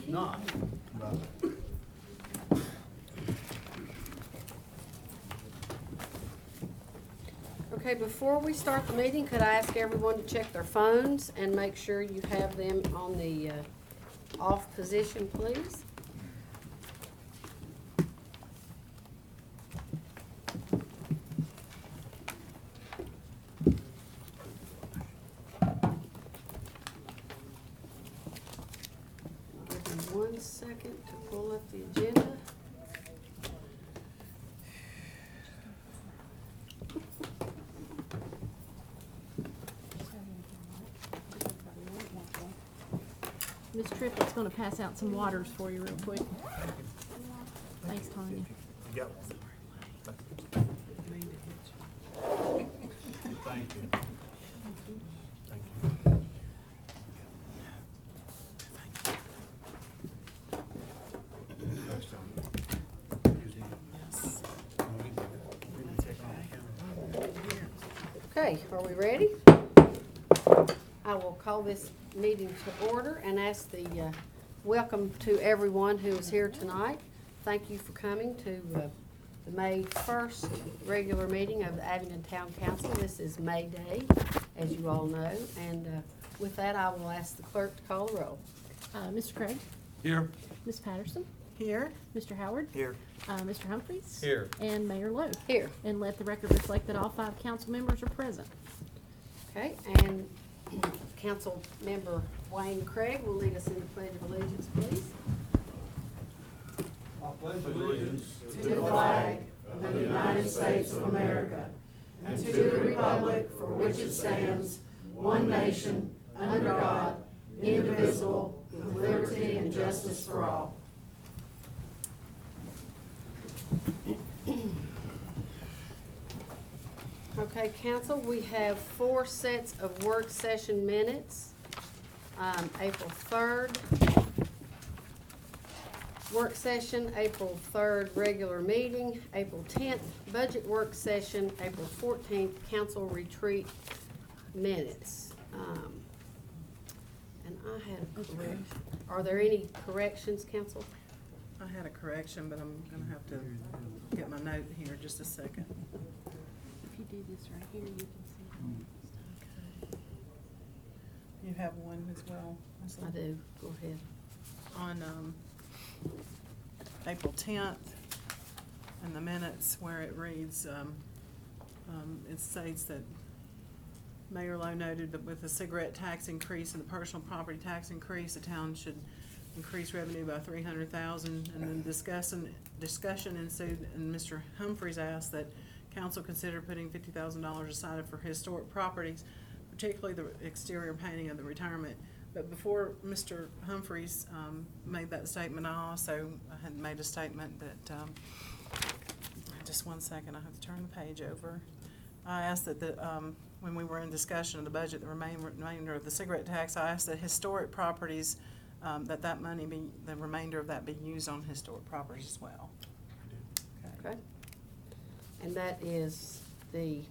not. Okay, before we start the meeting, could I ask everyone to check their phones and make sure you have them on the off position, please? Give me 1 second to pull up the agenda. Miss Triplett's gonna pass out some waters for you real quick. Thanks, Tanya. Yep. Thank you. Thank you. Okay, are we ready? I will call this meeting to order and ask the welcome to everyone who is here tonight. Thank you for coming to the May 1st regular meeting of the Abingdon Town Council. This is May Day, as you all know, and with that, I will ask the clerk to call the roll. Mr. Craig? Here. Miss Patterson? Here. Mr. Howard? Here. Mr. Humphries? Here. And Mayor Lowe? Here. And let the record reflect that all 5 council members are present. Okay, and Council Member Wayne Craig will lead us in the Pledge of Allegiance, please. I pledge allegiance to the flag of the United States of America and to the republic for which it stands, one nation, under God, indivisible, with liberty and justice for all. Okay, council, we have 4 sets of work session minutes. April 3rd, work session, April 3rd, regular meeting, April 10th, budget work session, April 14th, council retreat minutes. And I had a correction. Are there any corrections, council? I had a correction, but I'm gonna have to get my note here just a second. If you do this right here, you can see. You have one as well? I do, go ahead. On April 10th, in the minutes where it reads, it states that Mayor Lowe noted that with the cigarette tax increase and the personal property tax increase, the town should increase revenue by $300,000, and then discussion ensued, and Mr. Humphries asked that council consider putting $50,000 aside for historic properties, particularly the exterior painting of the retirement. But before Mr. Humphries made that statement, I had made a statement that, just 1 second, I have to turn the page over. I asked that when we were in discussion of the budget, the remainder of the cigarette tax, I asked that historic properties, that money be, the remainder of that be used on historic properties as well. Okay. And that is the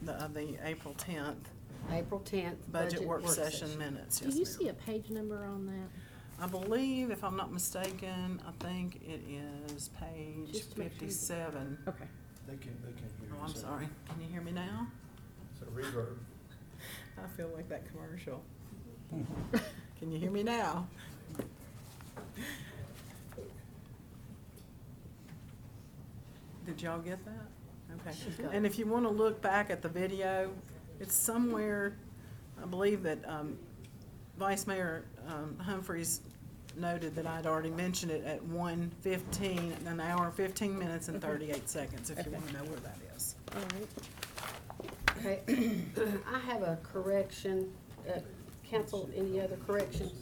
The April 10th April 10th budget work session minutes. Do Yes, you ma'am. see a page number on that? I believe, if I'm not mistaken, I think it is page Just to make sure you- 57. Okay. They can't hear you. Oh, I'm sorry. Can you hear me now? It's a reverb. I feel like that commercial. Can you hear me now? Did y'all get that? Okay. She's got And if you want to look back at the video, it's somewhere, I believe that Vice Mayor Humphries noted that I'd already mentioned it at 1:15, an hour, 15 minutes and 38 seconds, if you want to know where that is. All right. Okay, I have a correction. Council, any other corrections?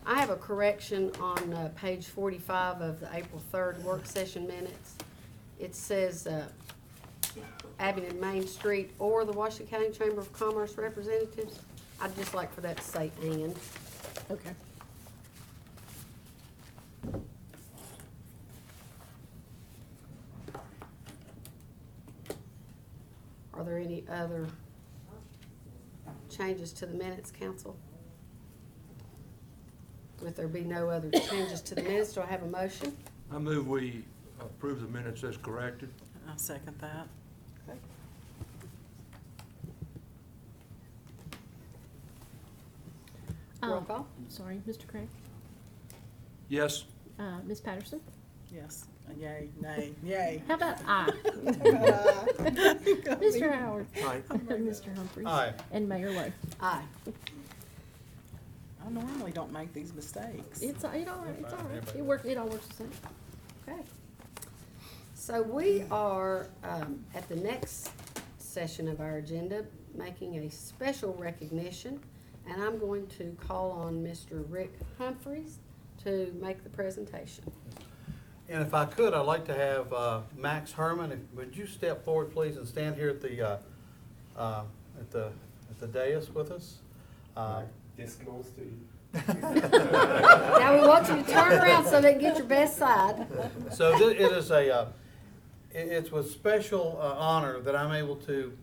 I have a correction on page 45 of the April 3rd work session minutes. It says Abingdon Main Street or the Washington County Chamber of Commerce representatives. I'd just like for that to say and. Okay. Are there any other changes to the minutes, council? If there be no other changes to the minutes, do I have a motion? I move we approve the minutes as corrected. I'll second that. Roll call. Sorry, Mr. Craig. Yes. Ms. Patterson. Yes. Yay, nay, yay. How about aye? Mr. Howard. Aye. Mr. Humphries. Aye. And Mayor Lo. Aye. I normally don't make these mistakes. It's all right, it's all right. It all works the same. Okay. So we are, at the next session of our agenda, making a special recognition, and I'm going to call on Mr. Rick Humphries to make the presentation. And if I could, I'd like to have Max Herman. Would you step forward, please, and stand here at the dais with us? This close to you. Now we want you to turn around so they can get your best side. So it is it's with special honor that I'm able to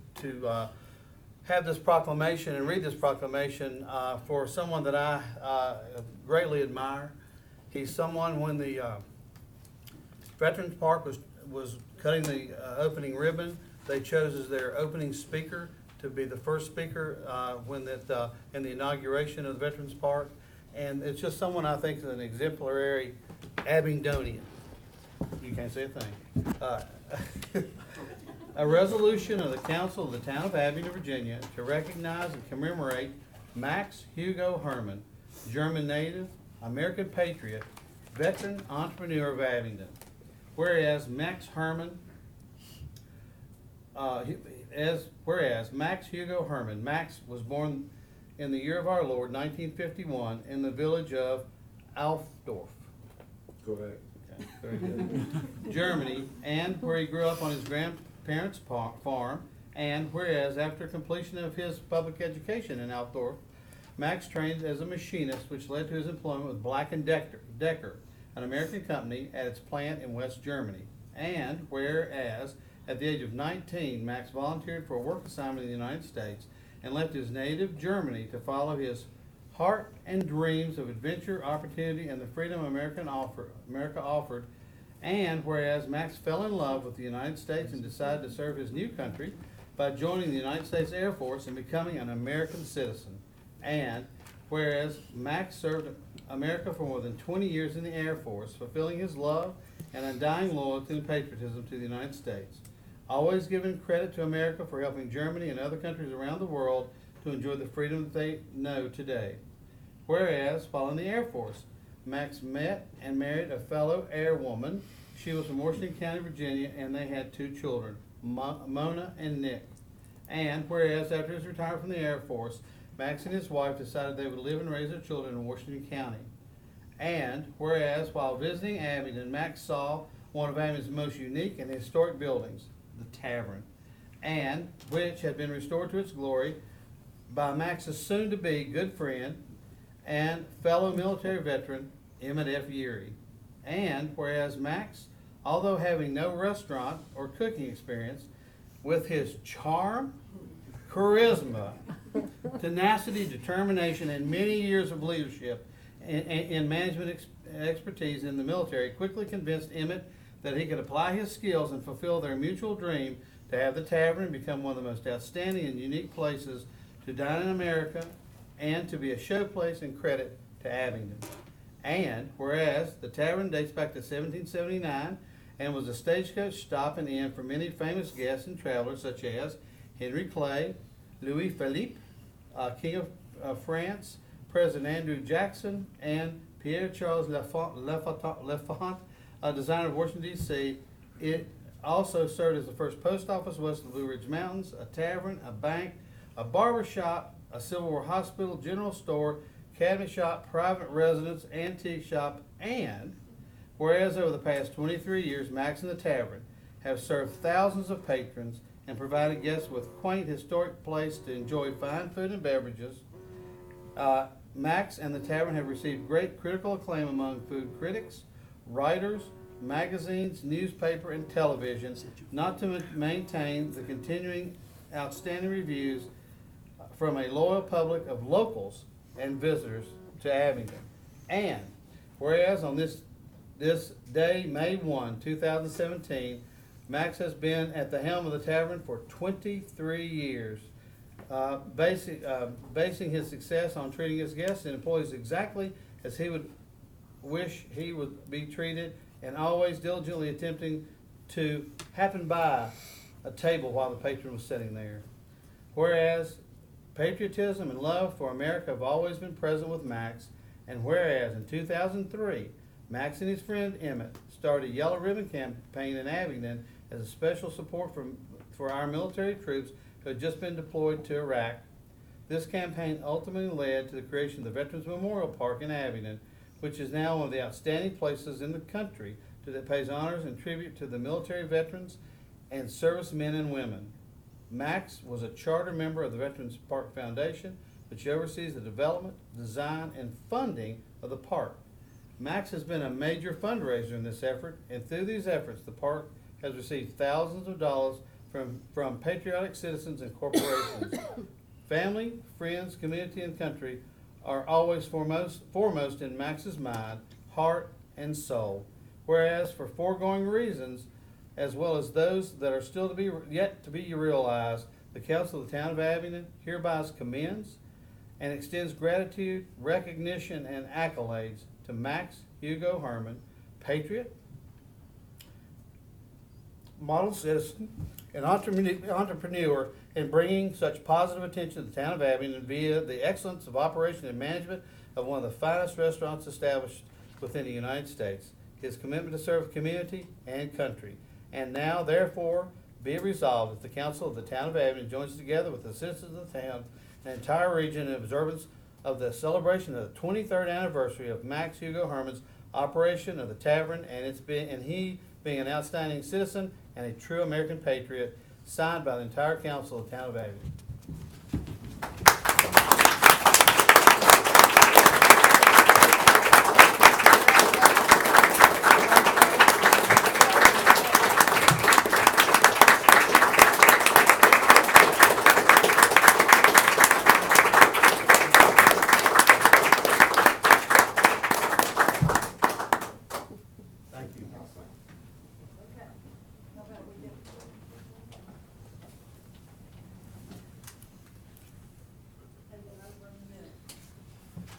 have this proclamation and read this proclamation for someone that I greatly admire. He's someone when the Veterans Park was cutting the opening ribbon, they chose as their opening speaker to be the first speaker in the inauguration of the Veterans Park. And it's just someone I think is an exemplary Abingdonian. You can't say a thing. A resolution of the Council of the Town of Abingdon, Virginia, to recognize and commemorate Max Hugo Herman, German native, American patriot, veteran entrepreneur of Abingdon. Whereas Max Herman, whereas Max Hugo Herman, Max was born in the year of our Lord, 1951, in the village of Alfdorf. Correct. Okay, very good. Germany, and where he grew up on his grandparents' farm, and whereas after completion of his public education in Alfdorf, Max trained as a machinist, which led to his employment with Black & Decker, an American company, at its plant in West Germany. And whereas at the age of 19, Max volunteered for a work assignment in the United States and left his native Germany to follow his heart and dreams of adventure, opportunity, and the freedom America offered. And whereas Max fell in love with the United States and decided to serve his new country by joining the United States Air Force and becoming an American citizen. And whereas Max served America for more than 20 years in the Air Force, fulfilling his love and undying loyalty and patriotism to the United States, always giving credit to America for helping Germany and other countries around the world to enjoy the freedom that they know today. Whereas, while in the Air Force, Max met and married a fellow airwoman. She was from Washington County, Virginia, and they had 2 children, Mona and Nick. And whereas, after his retirement from the Air Force, Max and his wife decided they would live and raise their children in Washington County. And whereas, while visiting Abingdon, Max saw one of Abingdon's most unique and historic buildings, the Tavern, and which had been restored to its glory by Max's soon-to-be good friend and fellow military veteran, Emmett F. Yeary. And whereas Max, although having no restaurant or cooking experience, with his charm, charisma, tenacity, determination, and many years of leadership and management expertise in the military, quickly convinced Emmett that he could apply his skills and fulfill their mutual dream to have the Tavern become one of the most outstanding and unique places to dine in America and to be a showplace and credit to Abingdon. And whereas the Tavern dates back to 1779 and was a stagecoach stop and inn for many famous guests and travelers such as Henry Clay, Louis Philippe, King of France, President Andrew Jackson, and Pierre Charles L'Enfant, designer of Washington, D.C. It also served as the first post office west of the Blue Ridge Mountains, a tavern, a bank, a barber shop, a Civil War hospital, general store, cabinet shop, private residence, antique shop, and whereas over the past 23 years, Max and the Tavern have served thousands of patrons and provided guests with quaint historic place to enjoy fine food and beverages. Max and the Tavern have received great critical acclaim among food critics, writers, magazines, newspaper, and television, not to maintain the continuing outstanding reviews from a loyal public of locals and visitors to Abingdon. And whereas on this day, May 1, 2017, Max has been at the helm of the tavern for 23 years, basing his success on treating his guests and employees exactly as he would wish he would be treated, and always diligently attempting to happen by a table while the patron was sitting there. Whereas patriotism and love for America have always been present with Max, and whereas in 2003, Max and his friend Emmett started a Yellow Ribbon campaign in Abingdon as a special support for our military troops who had just been deployed to Iraq. This campaign ultimately led to the creation of the Veterans Memorial Park in Abingdon, which is now one of the outstanding places in the country that pays honors and tribute to the military veterans and servicemen and women. Max was a charter member of the Veterans Park Foundation, which oversees the development, design, and funding of the park. Max has been a major fundraiser in this effort, and through these efforts, the park has received thousands of dollars from patriotic citizens and corporations. Family, friends, community, and country are always foremost in Max's mind, heart, and soul. Whereas for foregoing reasons, as well as those that are still yet to be realized, the Council of the Town of Abingdon hereby commends and extends gratitude, recognition, and accolades to Max Hugo Herman, patriot, model citizen, and entrepreneur in bringing such positive attention to the town of Abingdon via the excellence of operation and management of one of the finest restaurants established within the United States. His commitment to serve the community and country. And now, therefore, be it resolved that the Council of the Town of Abingdon joins together with the citizens of the town and the entire region in observance of the celebration of the 23rd anniversary of Max Hugo Herman's operation of the tavern, and he being an outstanding citizen and a true American patriot, signed by the entire Council of the Town of Abingdon.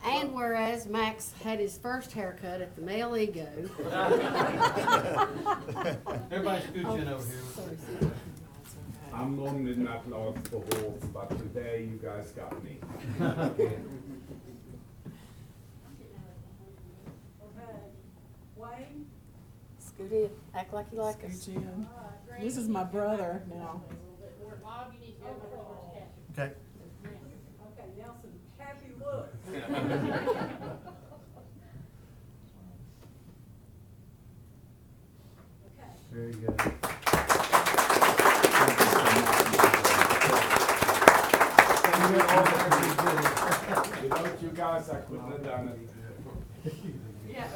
And whereas Max had his first haircut at the Male Ego. Everybody scooch in over here. Sorry, Steve. I'm normally not lost for horse, but today you guys got me. Scoot in, act like you like us. Scooch in. This is my brother now. Okay. Okay, Nelson, happy look. Very good. Without you guys, I couldn't have done it. Yeah,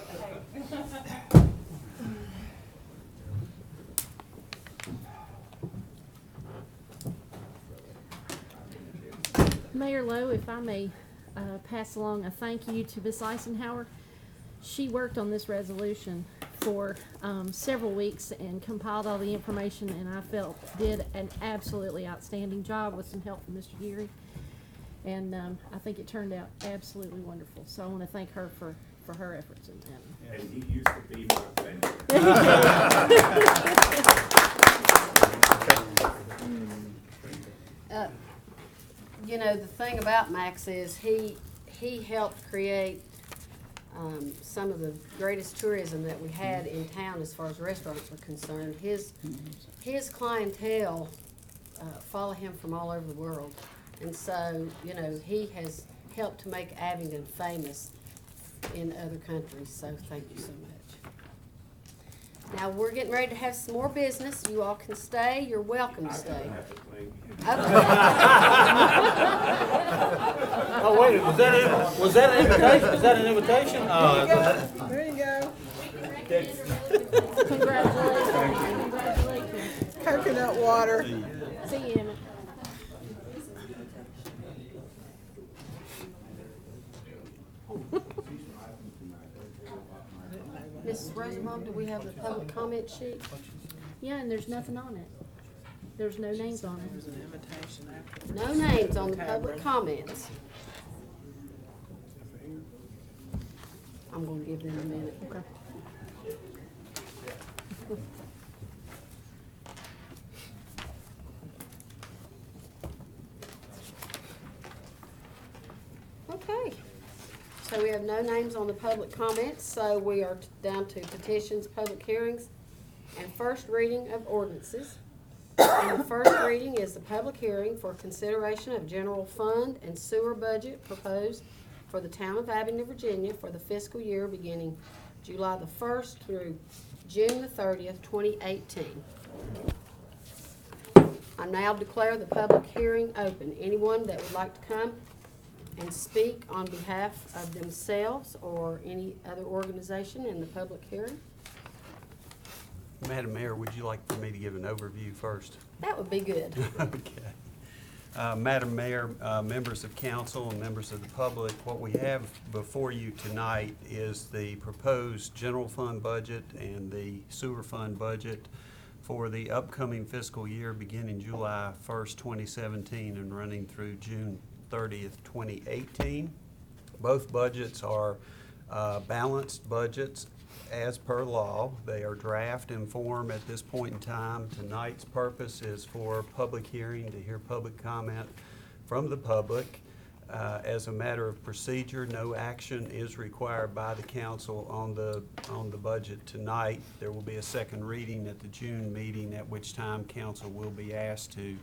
Mayor Lowe, if I may pass along a thank you to Miss Eisenhower. She worked on this resolution for several weeks and compiled all the information, and I felt did an absolutely outstanding job with some help from Mr. Geary. And I think it turned out absolutely wonderful. So I want to thank her for her efforts in that. And he used to be my friend. You know, the thing about Max is he helped create some of the greatest tourism that we had in town as far as restaurants are concerned. His clientele follow him from all over the world. And so, you know, he has helped to make Abingdon famous in other countries, so thank you so much. Now, we're getting ready to have some more business. You all can stay. You're welcome to stay. Oh, wait, was that an invitation? Is that an invitation? There you go. Congratulations. Congratulations. Coconut water. See you, Emmett. Rosamond, do we have the public comment sheet? Yeah, and there's nothing on it. There's no names on There's it. an invitation after. No names on the public comments. I'm gonna give them a minute. Okay. Okay, so we have no names on the public comments, so we are down to petitions, public hearings, and first reading of ordinances. And the first reading is the public hearing for consideration of general fund and sewer budget proposed for the town of Abingdon, Virginia for the fiscal year beginning July the 1st through June the 30th, 2018. I now declare the public hearing open. Anyone that would like to come and speak on behalf of themselves or any other organization in the public hearing? Madam Mayor, would you like for me to give an overview first? That would be good. Okay. Madam Mayor, members of council, and members of the public, what we have before you tonight is the proposed general fund budget and the sewer fund budget for the upcoming fiscal year beginning July 1st, 2017 and running through June 30th, 2018. Both budgets are balanced budgets as per law. They are draft in form at this point in time. Tonight's purpose is for public hearing, to hear public comment from the public. As a matter of procedure, no action is required by the council on the budget tonight. There will be a second reading at the June meeting, at which time council will be asked to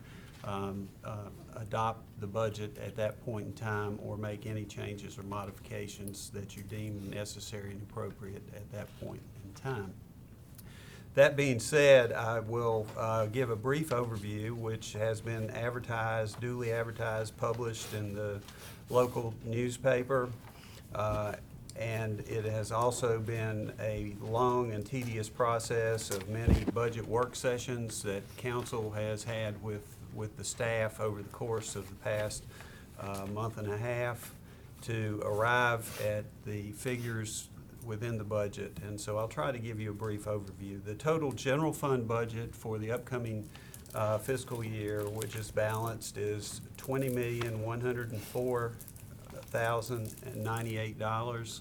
adopt the budget at that point in time or make any changes or modifications that you deem necessary and appropriate at that point in time. That being said, I will give a brief overview, which has been advertised, duly advertised, published in the local newspaper. And it has also been a long and tedious process of many budget work sessions that council has had with the staff over the course of the past month and a half to arrive at the figures within the budget. And so I'll try to give you a brief overview. The total general fund budget for the upcoming fiscal year, which is balanced, is $20,104,098.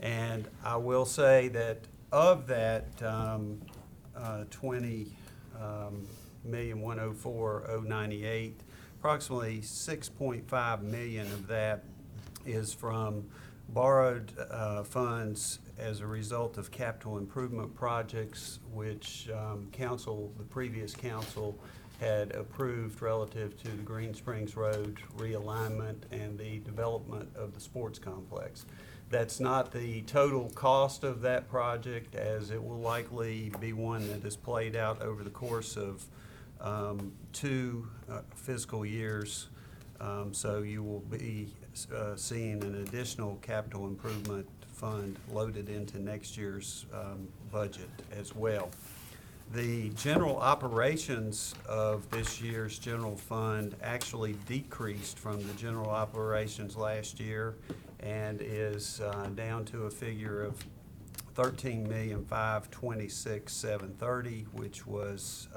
And I will say that of that $20,104,098, approximately $6.5 million of that is from borrowed funds as a result of capital improvement projects, which the previous council had approved relative to the Green Springs Road realignment and the development of the sports complex. That's not the total cost of that project, as it will likely be one that is played out over the course of 2 fiscal years. So you will be seeing an additional capital improvement fund loaded into next year's budget as well. The general operations of this year's general fund actually decreased from the general operations last year and is down to a figure of $13,526,730, which was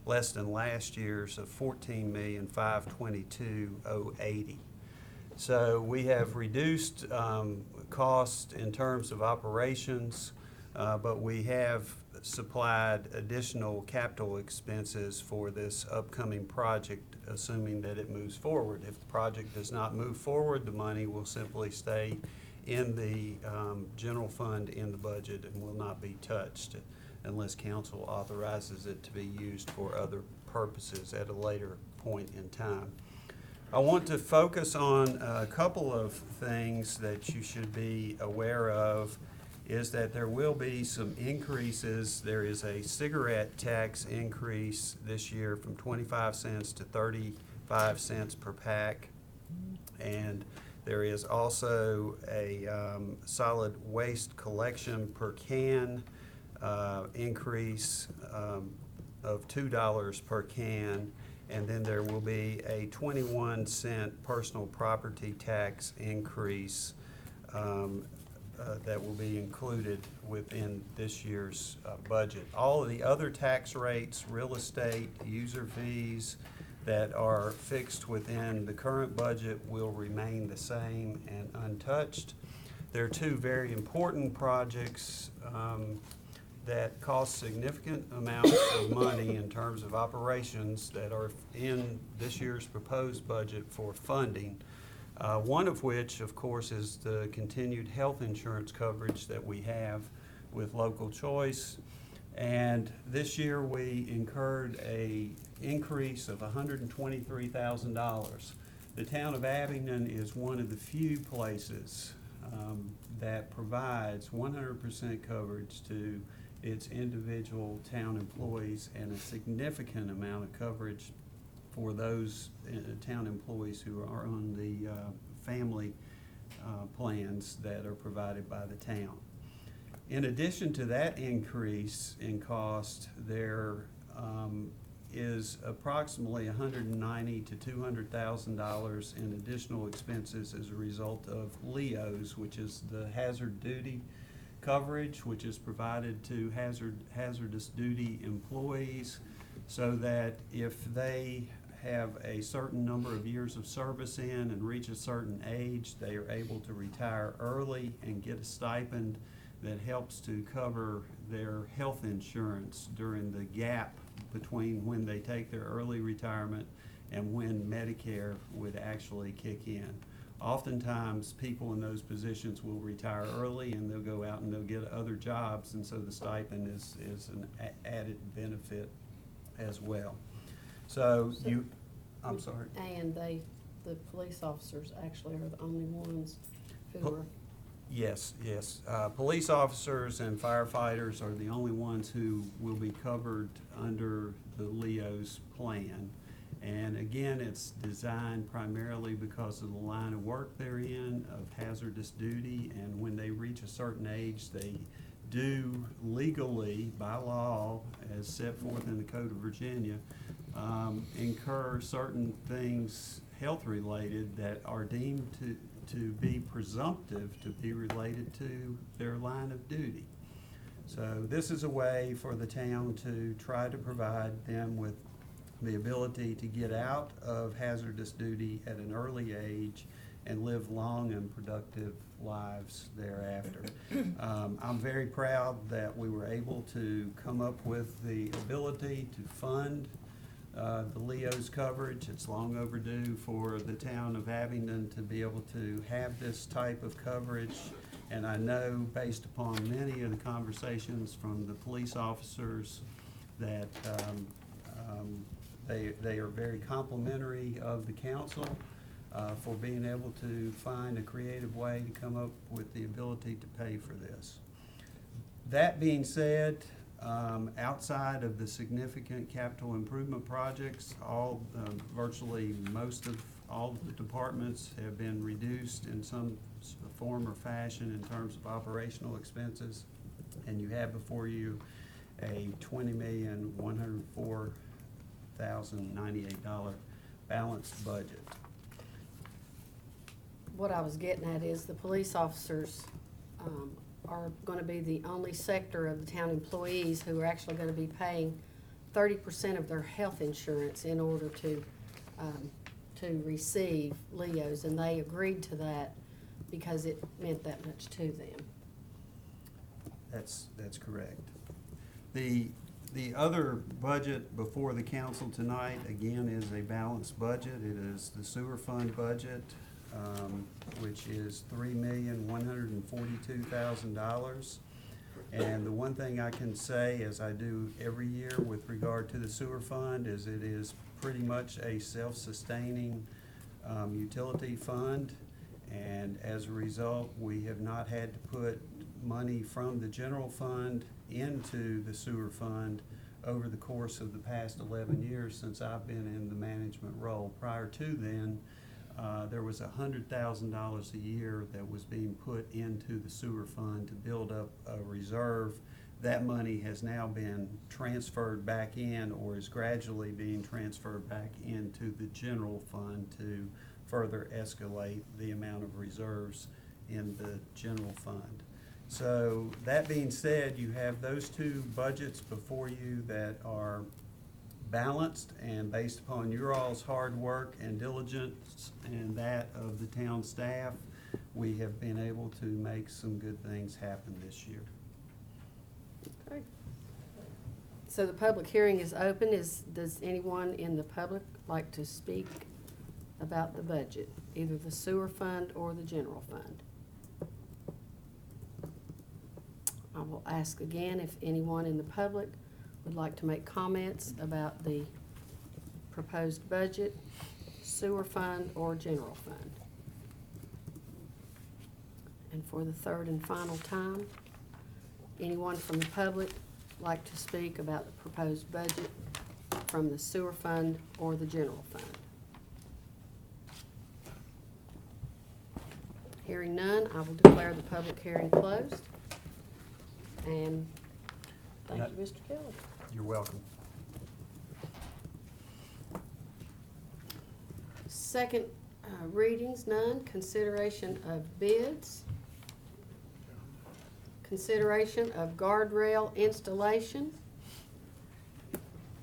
less than last year's of $14,522,080. So we have reduced cost in terms of operations, but we have supplied additional capital expenses for this upcoming project, assuming that it moves forward. If the project does not move forward, the money will simply stay in the general fund in the budget and will not be touched unless council authorizes it to be used for other purposes at a later point in time. I want to focus on a couple of things that you should be aware of. Is that there will be some increases. There is a cigarette tax increase this year from 25 cents to 35 cents per pack. And there is also a solid waste collection per can increase of $2 per can. And then there will be a 21 cent personal property tax increase that will be included within this year's budget. All of the other tax rates, real estate, user fees that are fixed within the current budget will remain the same and untouched. There are two very important projects that cost significant amounts of money in terms of operations that are in this year's proposed budget for funding. One of which, of course, is the continued health insurance coverage that we have with local choice. And this year we incurred an increase of $123,000. The town of Abingdon is one of the few places that provides 100% coverage to its individual town employees and a significant amount of coverage for those town employees who are on the family plans that are provided by the town. In addition to that increase in cost, there is approximately $190,000 to $200,000 in additional expenses as a result of LEOs, which is the hazard duty coverage, which is provided to hazardous duty employees, so that if they have a certain number of years of service in and reach a certain age, they are able to retire early and get a stipend that helps to cover their health insurance during the gap between when they take their early retirement and when Medicare would actually kick in. Oftentimes, people in those positions will retire early and they'll go out and they'll get other jobs, and so the stipend is an added benefit as well. So you, I'm sorry. And the police officers actually are the only ones who Po- are, Yes, yes. Police officers and firefighters are the only ones who will be covered under the LEO's plan. And again, it's designed primarily because of the line of work they're in, of hazardous duty, and when they reach a certain age, they do legally, by law, as set forth in the Code of Virginia, incur certain things health-related that are deemed to be presumptive to be related to their line of duty. So this is a way for the town to try to provide them with the ability to get out of hazardous duty at an early age and live long and productive lives thereafter. I'm very proud that we were able to come up with the ability to fund the LEO's coverage. It's long overdue for the town of Abingdon to be able to have this type of coverage. And I know, based upon many of the conversations from the police officers, that they are very complimentary of the council for being able to find a creative way to come up with the ability to pay for this. That being said, outside of the significant capital improvement projects, virtually most of all of the departments have been reduced in some form or fashion in terms of operational expenses. And you have before you a $20,104,098 balanced budget. what I was getting at is the police officers are gonna be the only sector of the town employees who are actually gonna be paying 30% of their health insurance in order to receive LEOs, and they agreed to that because it meant that much to them. That's correct. The other budget before the council tonight, again, is a balanced budget. It is the sewer fund budget, which is $3,142,000. And the one thing I can say, as I do every year with regard to the sewer fund, is it is pretty much a self-sustaining utility fund. And as a result, we have not had to put money from the general fund into the sewer fund over the course of the past 11 years since I've been in the management role. Prior to then, there was $100,000 a year that was being put into the sewer fund to build up a reserve. That money has now been transferred back in, or is gradually being transferred back into the general fund to further escalate the amount of reserves in the general fund. So that being said, you have those two budgets before you that are balanced and based upon your all's hard work and diligence and that of the town staff, we have been able to make some good things happen this year. Okay. So the public hearing is open. Does anyone in the public like to speak about the budget, either the sewer fund or the general fund? I will ask again if anyone in the public would like to make comments about the proposed budget, sewer fund, or general fund. And for the third and final time, anyone from the public like to speak about the proposed budget from the sewer fund or the general fund? Hearing none, I will declare the public hearing closed. And thank you, Mr. Kelly. You're welcome. Second readings, none. Consideration of bids. Consideration of guardrail installation,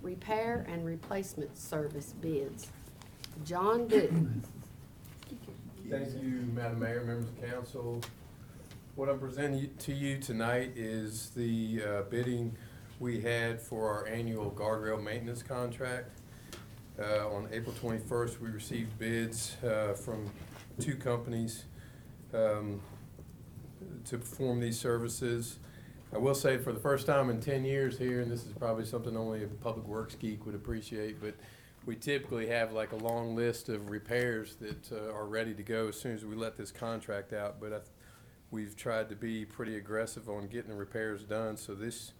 repair and replacement service bids. John Gooden. Thank you, Madam Mayor, members of council. What I'm presenting to you tonight is the bidding we had for our annual guardrail maintenance contract. On April 21st, we received bids from two companies to perform these services. I will say for the first time in 10 years here, and this is probably something only a public works geek would appreciate, but we typically have like a long list of repairs that are ready to go as soon as we let this contract out, but we've tried to be pretty aggressive on getting the repairs done. So this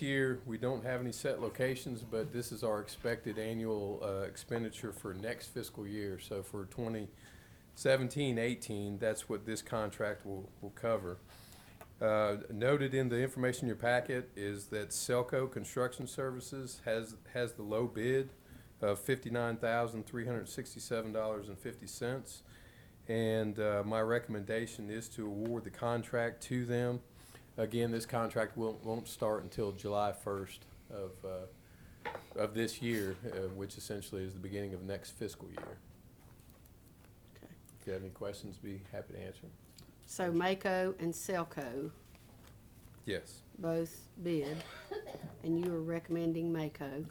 year, we don't have any set locations, but this is our expected annual expenditure for next fiscal year. So for 2017-18, that's what this contract will cover. Noted in the information in your packet is that Selco Construction Services has the low bid of $59,367.50. And my recommendation is to award the contract to them. Again, this contract won't start until July 1st of this year, which essentially is the beginning of next fiscal year. Okay. If you have any questions, be happy to answer. So Mako and Selco Yes. both bid, and you are recommending Mako.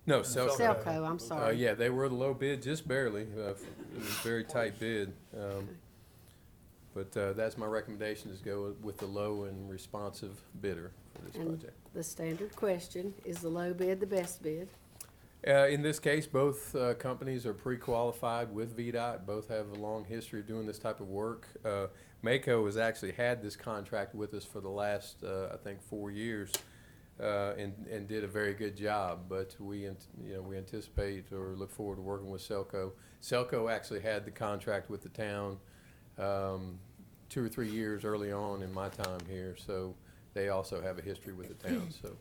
No, Selco. Selco, I'm sorry. Yeah, they were the low bid, just barely. It was a very tight bid. But that's my recommendation, is go with the low and responsive bidder for this And project. the standard question, is the low bid the best bid? In this case, both companies are pre-qualified with VDOT. Both have a long history of doing this type of work. Mako has actually had this contract with us for the last, I think, 4 years, and did a very good job. But we anticipate or look forward to working with Selco. Selco actually had the contract with the town 2 or 3 years early on in my time here, so they also have a history with the town. So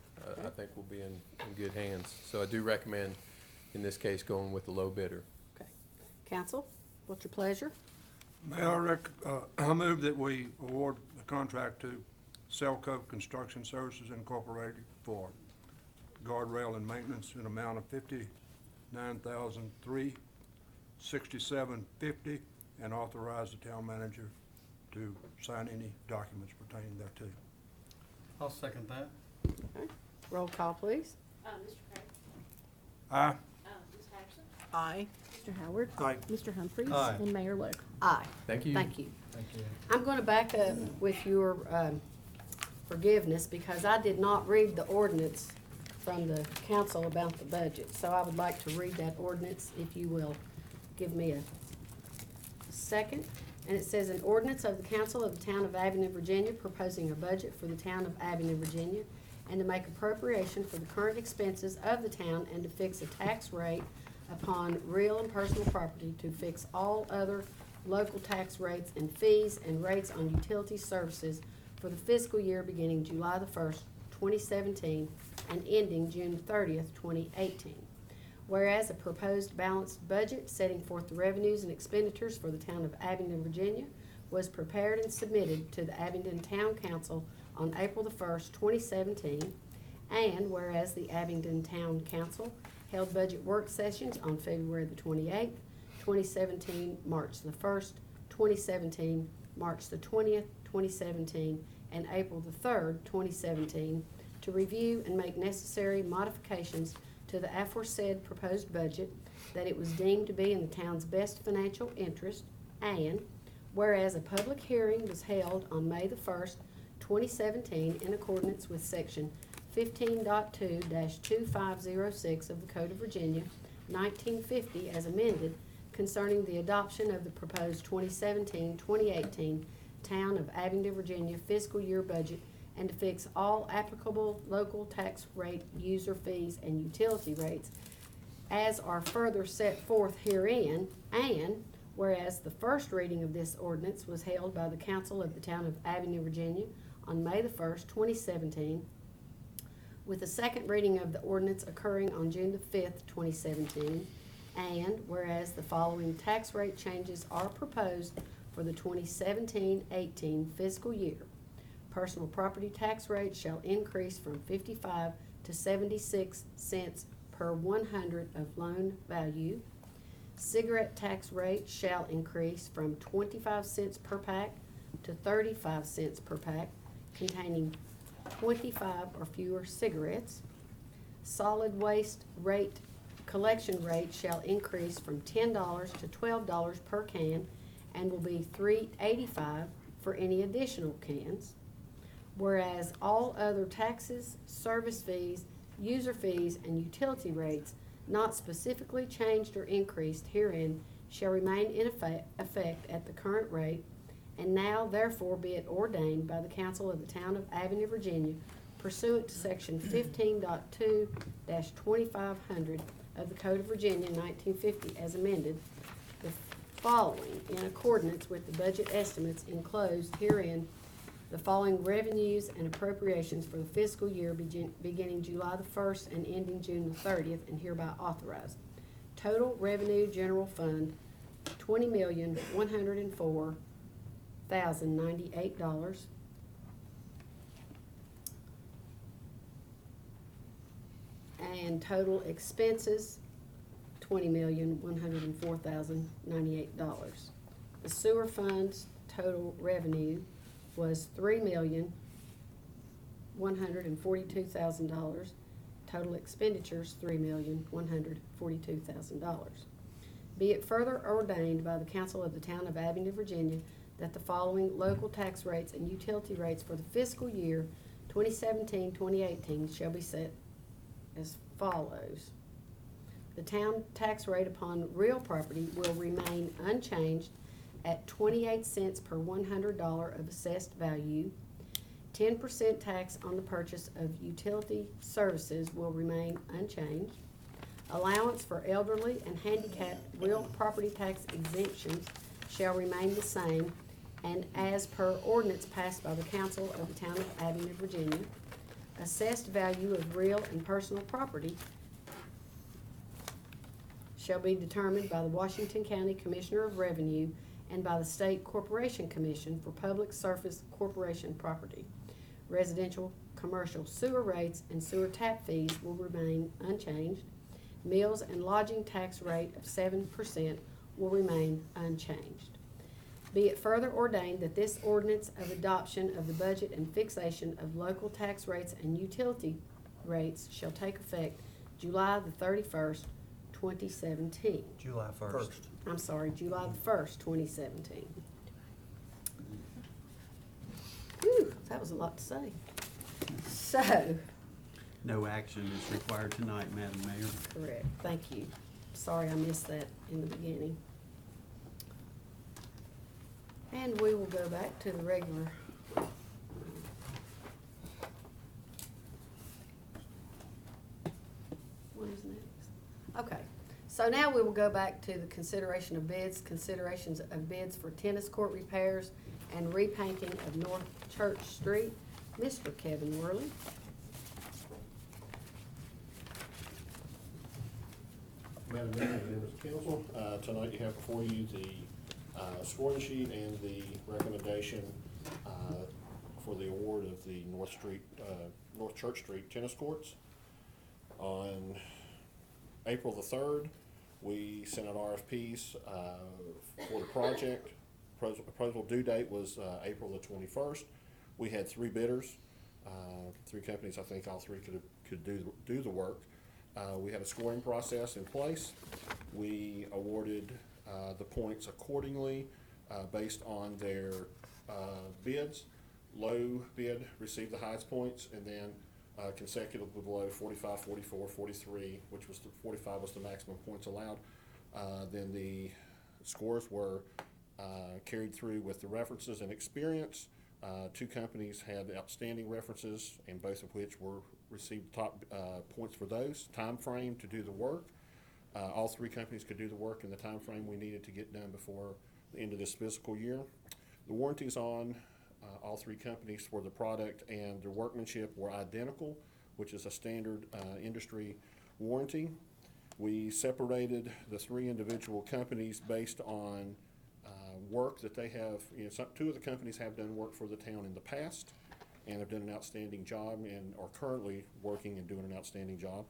I think we'll be in good hands. So I do recommend, in this case, going with the low bidder. Okay. Council, what's your pleasure? Mayor, I move that we award the contract to Selco Construction Services Incorporated for guardrail and maintenance in an amount of $59,367.50, and authorize the town manager to sign any documents pertaining thereto. I'll second that. Okay. Roll call, please. Mr. Craig? Aye. Ms. Patterson? Aye. Mr. Howard? Aye. Mr. Humphries? Aye. And Mayor Lo? Aye. Thank you. Thank you. Thank you. I'm going to back up with your forgiveness, because I did not read the ordinance from the council about the budget. So I would like to read that ordinance, if you will give me a second. And it says, an ordinance of the council of the town of Abingdon, Virginia, proposing a budget for the town of Abingdon, Virginia, and to make appropriation for the current expenses of the town, and to fix a tax rate upon real and personal property, to fix all other local tax rates and fees and rates on utility services for the fiscal year beginning July the 1st, 2017, and ending June 30th, 2018. Whereas a proposed balanced budget setting forth the revenues and expenditures for the town of Abingdon, Virginia was prepared and submitted to the Abingdon Town Council on April the 1st, 2017. And whereas the Abingdon Town Council held budget work sessions on February the 28th, 2017, March the 1st, 2017, March the 20th, 2017, and April the 3rd, 2017, to review and make necessary modifications to the aforesaid proposed budget, that it was deemed to be in the town's best financial interest, and whereas a public hearing was held on May the 1st, 2017, in accordance with Section 15.2-2506 of the Code of Virginia, 1950, as amended, concerning the adoption of the proposed 2017-2018 Town of Abingdon, Virginia fiscal year budget, and to fix all applicable local tax rate, user fees, and utility rates as are further set forth herein. And whereas the first reading of this ordinance was held by the Council of the Town of Abingdon, Virginia on May the 1st, 2017, with the second reading of the ordinance occurring on June the 5th, 2017, and whereas the following tax rate changes are proposed for the 2017-18 fiscal year. Personal property tax rate shall increase from 55 to 76 cents per 100 of loan value. Cigarette tax rate shall increase from 25 cents per pack to 35 cents per pack containing 25 or fewer cigarettes. Solid waste rate, collection rate shall increase from $10 to $12 per can and will be $3.85 for any additional cans. Whereas all other taxes, service fees, user fees, and utility rates not specifically changed or increased herein shall remain in effect at the current rate, and now therefore be it ordained by the Council of the Town of Abingdon, Virginia, pursuant to Section 15.2-2500 of the Code of Virginia, 1950, as amended, the following, in accordance with the budget estimates enclosed herein, the following revenues and appropriations for the fiscal year beginning July the 1st and ending June the 30th, and hereby authorized. Total revenue general fund, $20,104,098. And total expenses, $20,104,098. The sewer fund's total revenue was $3,142,000. Total expenditures, $3,142,000. Be it further ordained by the Council of the Town of Abingdon, Virginia, that the following local tax rates and utility rates for the fiscal year 2017-2018 shall be set as follows. The town tax rate upon real property will remain unchanged at 28 cents per $100 of assessed value. 10% tax on the purchase of utility services will remain unchanged. Allowance for elderly and handicapped real property tax exemptions shall remain the same, and as per ordinance passed by the Council of the Town of Abingdon, Virginia. Assessed value of real and personal property shall be determined by the Washington County Commissioner of Revenue and by the State Corporation Commission for Public Surface Corporation property. Residential, commercial sewer rates and sewer tap fees will remain unchanged. Meals and lodging tax rate of 7% will remain unchanged. Be it further ordained that this ordinance of adoption of the budget and fixation of local tax rates and utility rates shall take effect July the 31st, 2017. July 1st. I'm sorry, July the 1st, 2017. Whew, that was a lot to say. So, No action is required tonight, Madam Mayor. correct, thank you. Sorry I missed that in the beginning. And we will go back to the regular. What is next? Okay, so now we will go back to the consideration of bids, considerations of bids for tennis court repairs and repainting of North Church Street. Mr. Kevin Worley. Madam Mayor, members of council, tonight you have before you the scoring sheet and the recommendation for the award of the North Church Street tennis courts. On April the 3rd, we sent out RFPs for the project. Proposal due date was April the 21st. We had 3 bidders, 3 companies. I think all 3 could do the work. We had a scoring process in place. We awarded the points accordingly based on their bids. Low bid received the highest points, and then consecutively below 45, 44, 43, which was 45 was the maximum points allowed. Then the scores were carried through with the references and experience. 2 companies had outstanding references, and both of which received top points for those. Time frame to do the work. All 3 companies could do the work in the time frame we needed to get done before the end of this fiscal year. The warranties on all 3 companies for the product and their workmanship were identical, which is a standard industry warranty. We separated the 3 individual companies based on work that they have. 2 of the companies have done work for the town in the past and have done an outstanding job and are currently working and doing an outstanding job.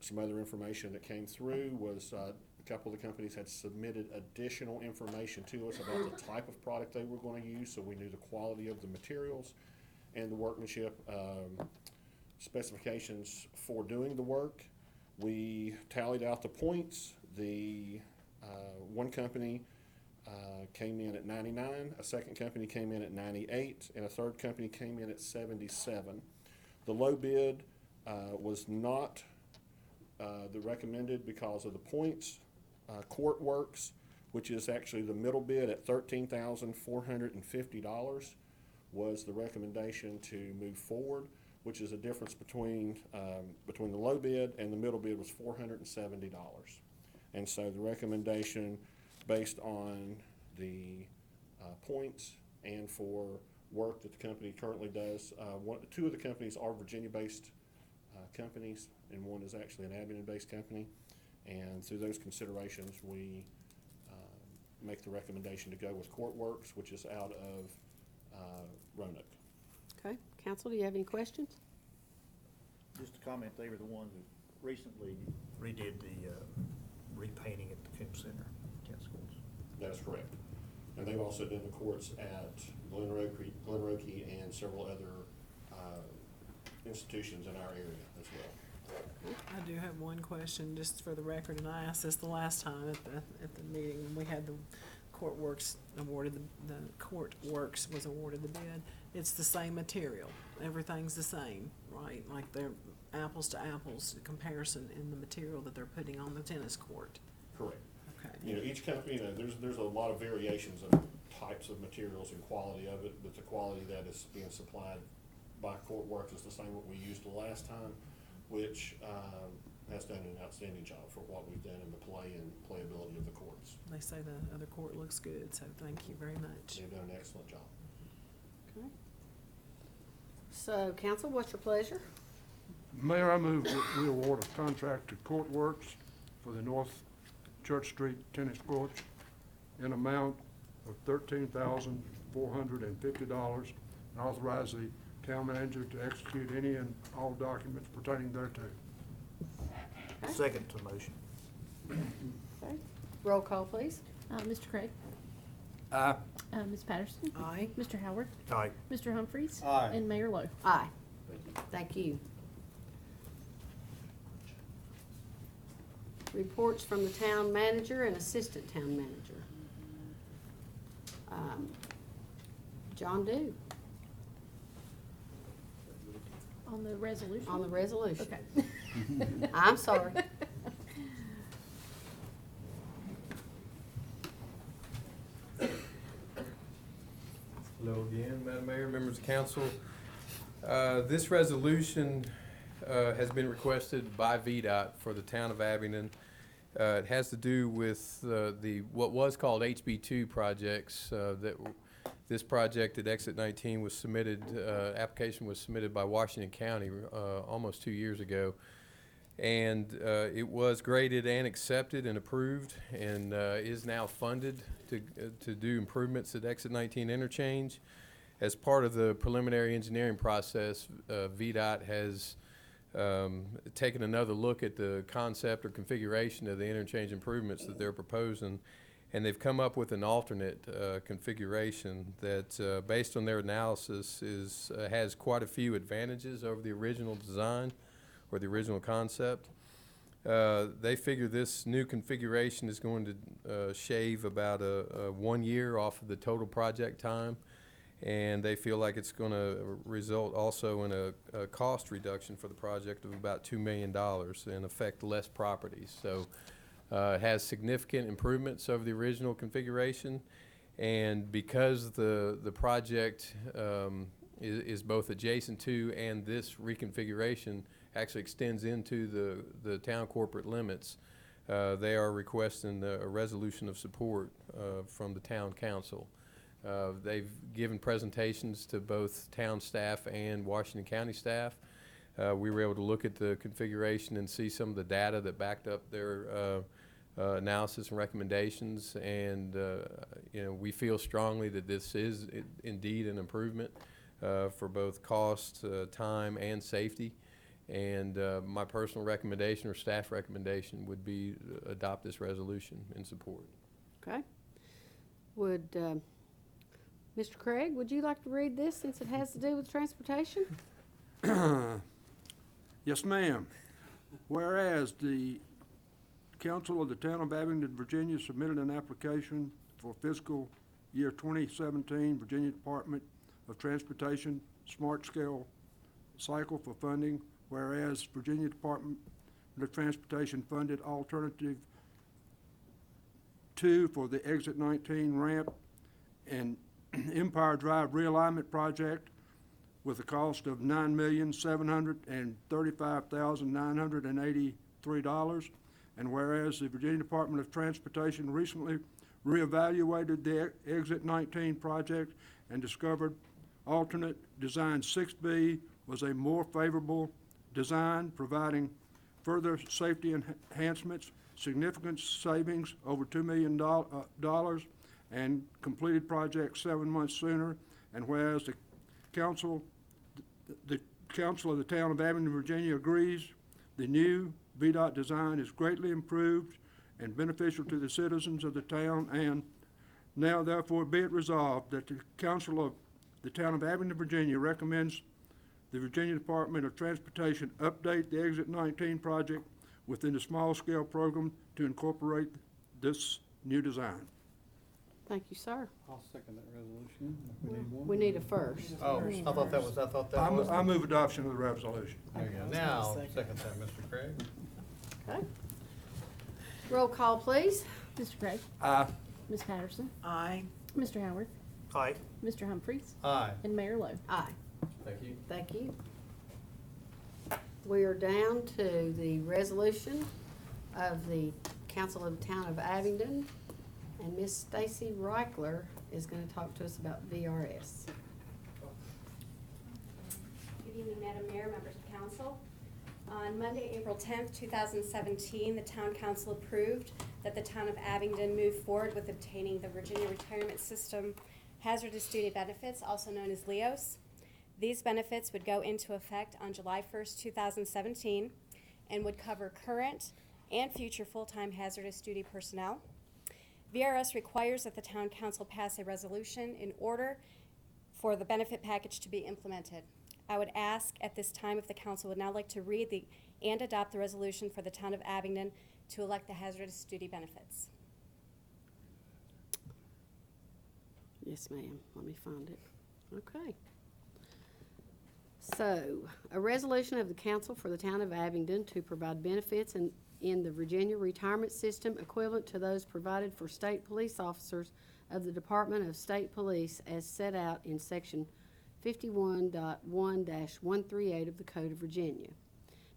Some other information that came through was a couple of the companies had submitted additional information to us about the type of product they were going to use, so we knew the quality of the materials and the workmanship specifications for doing the work. We tallied out the points. The one company came in at 99, a second company came in at 98, and a third company came in at 77. The low bid was not the recommended because of the points. Court Works, which is actually the middle bid at $13,450, was the recommendation to move forward, which is a difference between the low bid and the middle bid was $470. And so the recommendation based on the points and for work that the company currently does, 2 of the companies are Virginia-based companies, and one is actually an Abington-based company. And through those considerations, we make the recommendation to go with Court Works, which is out of Roanoke. Okay, council, do you have any questions? Just a comment, they were the ones who recently redid the repainting at the Coombs Center tennis courts. That's correct. And they've also done the courts at Glenroe and several other institutions in our area as well. I do have one question, just for the record, and I asked this the last time at the meeting when we had the Court Works awarded the Court Works was awarded the bid. It's the same material. Everything's the same, right? Like they're apples to apples comparison in the material that they're putting on the tennis court. Correct. Okay. Each company, there's a lot of variations of types of materials and quality of it, but the quality that is being supplied by Court Works is the same what we used the last time, which has done an outstanding job for what we've done in the play and playability of the courts. They say the other court looks good, so thank you very much. They've done an excellent job. Okay. So, council, what's your pleasure? Mayor, I move that we award a contract to Court Works for the North Church Street tennis courts in amount of $13,450 and authorize the town manager to execute any and all documents pertaining thereto. Okay. Second to motion. Okay. Roll call, please. Mr. Craig? Aye. Ms. Patterson? Aye. Mr. Howard? Aye. Mr. Humphries? Aye. And Mayor Lo? Aye. Thank you. Reports from the town manager and assistant town manager. John Dew, On the resolution? on the resolution. Okay. I'm sorry. Hello again, Madam Mayor, members of council. This resolution has been requested by VDOT for the town of Abingdon. It has to do with what was called HB2 projects. This project at Exit 19 was submitted, application was submitted by Washington County almost 2 years ago. And it was graded and accepted and approved, and is now funded to do improvements at Exit 19 interchange. As part of the preliminary engineering process, VDOT has taken another look at the concept or configuration of the interchange improvements that they're proposing, and they've come up with an alternate configuration that, based on their analysis, has quite a few advantages over the original design or the original concept. They figure this new configuration is going to shave about 1 year off of the total project time, and they feel like it's going to result also in a cost reduction for the project of about $2 million and affect less properties. So it has significant improvements over the original configuration, and because the project is both adjacent to and this reconfiguration actually extends into the town corporate limits, they are requesting a resolution of support from the town council. They've given presentations to both town staff and Washington County staff. We were able to look at the configuration and see some of the data that backed up their analysis and recommendations, and you know, we feel strongly that this is indeed an improvement for both cost, time, and safety. And my personal recommendation or staff recommendation would be adopt this resolution in support. Okay. Would, Mr. Craig, would you like to read this since it has to do with transportation? Yes, ma'am. Whereas the Council of the Town of Abingdon, Virginia submitted an application for fiscal year 2017 Virginia Department of Transportation Smart Scale Cycle for funding, whereas Virginia Department of Transportation funded Alternative 2 for the Exit 19 ramp and Empire Drive realignment project with a cost of $9,735,983. And whereas the Virginia Department of Transportation recently reevaluated the Exit 19 project and discovered alternate design 6B was a more favorable design, providing further safety enhancements, significant savings over $2 million, and completed project 7 months sooner. And whereas the Council of the Town of Abingdon, Virginia agrees the new VDOT design is greatly improved and beneficial to the citizens of the town, and now therefore be it resolved that the Council of the Town of Abingdon, Virginia recommends the Virginia Department of Transportation update the Exit 19 project within the small-scale program to incorporate this new design. Thank you, sir. I'll second that resolution if we need one. We need a first. Oh, I thought that was, I move adoption of the resolution. There you go. Now, I'll second that, Mr. Craig. Okay. Roll call, please. Mr. Craig? Aye. Ms. Patterson? Aye. Mr. Howard? Aye. Mr. Humphries? Aye. And Mayor Lo? Aye. Thank you. Thank you. We are down to the resolution of the Council of the Town of Abingdon, and Miss Stacy Reichler is going to talk to us about VRS. Good evening, Madam Mayor, members of council. On Monday, April 10th, 2017, the Town Council approved that the Town of Abingdon move forward with obtaining the Virginia Retirement System Hazardous Duty Benefits, also known as LEOS. These benefits would go into effect on July 1st, 2017, and would cover current and future full-time hazardous duty personnel. VRS requires that the Town Council pass a resolution in order for the benefit package to be implemented. I would ask at this time if the council would now like to read and adopt the resolution for the Town of Abingdon to elect the hazardous duty benefits. Yes, ma'am. Let me find it. Okay. So, a resolution of the council for the Town of Abingdon to provide benefits in the Virginia retirement system equivalent to those provided for state police officers of the Department of State Police as set out in section 51.1-138 of the Code of Virginia.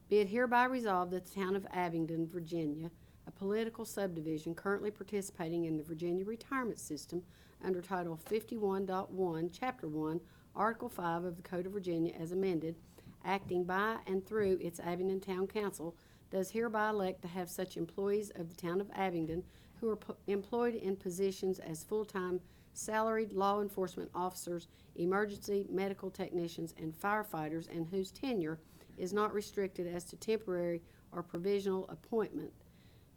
Be it hereby resolved that the Town of Abingdon, Virginia, a political subdivision currently participating in the Virginia retirement system under Title 51.1, Chapter 1, Article 5 of the Code of Virginia as amended, acting by and through its Abingdon Town Council, does hereby elect to have such employees of the town of Abingdon who are employed in positions as full-time salaried law enforcement officers, emergency medical technicians, and firefighters, and whose tenure is not restricted as to temporary or provisional appointment,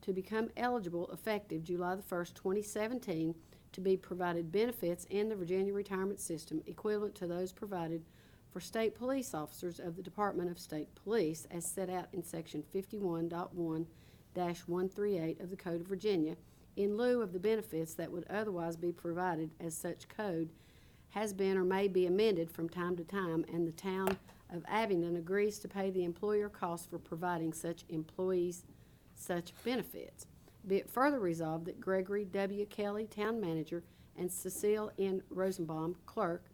to become eligible effective July the 1st, 2017, to be provided benefits in the Virginia retirement system equivalent to those provided for state police officers of the Department of State Police as set out in Section 51.1-138 of the Code of Virginia, in lieu of the benefits that would otherwise be provided as such code has been or may be amended from time to time, and the town of Abingdon agrees to pay the employer costs for providing such employees such benefits. Be it further resolved that Gregory W. Kelly, Town Manager, and Cecile N. Rosenbaum, Clerk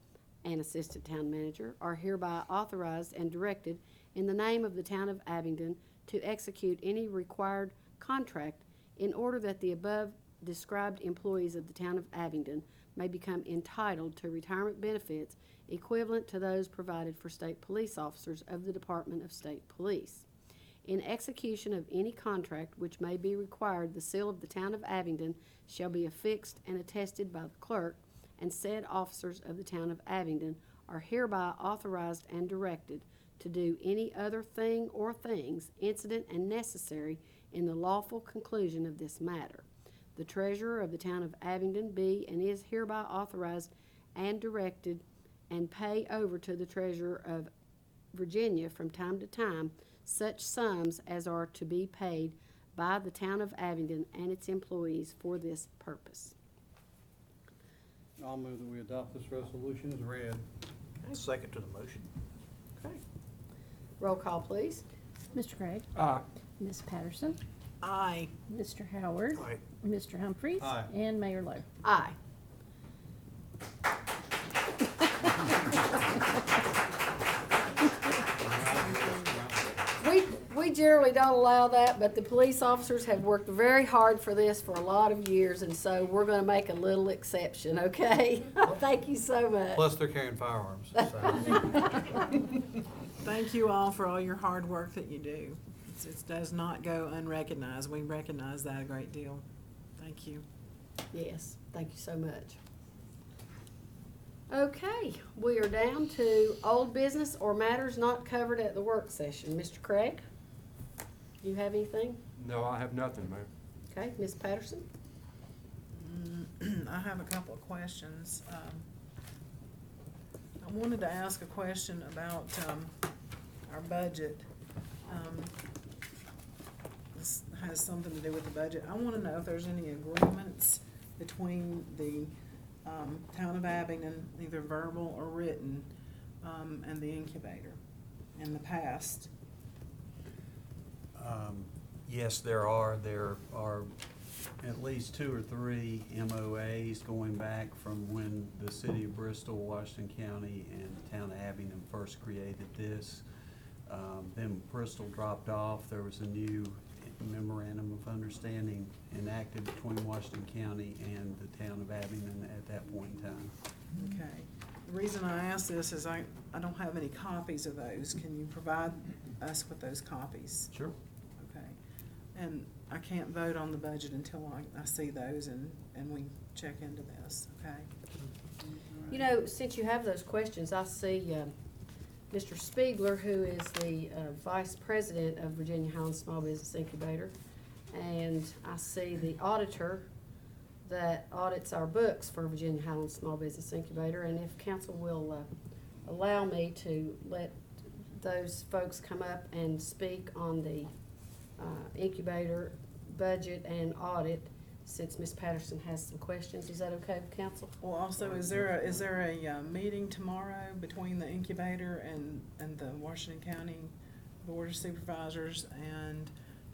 and Assistant Town Manager, are hereby authorized and directed in the name of the Town of Abingdon to execute any required contract in order that the above described employees of the Town of Abingdon may become entitled to retirement benefits equivalent to those provided for state police officers of the Department of State Police. In execution of any contract which may be required, the seal of the Town of Abingdon shall be affixed and attested by the clerk, and said officers of the Town of Abingdon are hereby authorized and directed to do any other thing or things incident and necessary in the lawful conclusion of this matter. The treasurer of the Town of Abingdon be and is hereby authorized and directed and pay over to the treasurer of Virginia from time to time such sums as are to be paid by the Town of Abingdon and its employees for this purpose. I'll move that we adopt this resolution as read. Second to the motion. Okay. Roll call, please. Mr. Craig? Aye. Ms. Patterson? Aye. Mr. Howard? Aye. Mr. Humphries? Aye. And Mayor Lo. Aye. We generally don't allow that, but the police officers have worked very hard for this for a lot of years, and so we're gonna make a little exception, okay? Thank you so much. Plus, they're carrying firearms, so. Thank you all for all your hard work that you do. It does not go unrecognized. We recognize that a great deal. Thank you. Yes, thank you so much. Okay, we are down to old business or matters not covered at the work session. Mr. Craig, you have anything? No, I have nothing, Mayor. Okay, Ms. Patterson? I have a couple of questions. I wanted to ask a question about our budget. This has something to do with the budget. I want to know if there's any agreements between the Town of Abingdon, either verbal or written, and the Incubator in the past. Yes, there are. There are at least 2 or 3 MOAs going back from when the city of Bristol, Washington County, and the town of Abingdon first created this. Then Bristol dropped off. There was a new memorandum of understanding enacted between Washington County and the town of Abingdon at that point in time. Okay. The reason I ask this is I don't have any copies of those. Can you provide us with those copies? Sure. Okay. And I can't vote on the budget until I see those and we check into this, okay? You know, since you have those questions, I see Mr. Spiegler, who is the Vice President of Virginia Highlands Small Business Incubator, and I see the auditor that audits our books for Virginia Highlands Small Business Incubator, and if council will allow me to let those folks come up and speak on the incubator budget and audit, since Ms. Patterson has some questions. Is that okay with council? Well, also, is there a meeting tomorrow between the Incubator and the Washington County Board of Supervisors and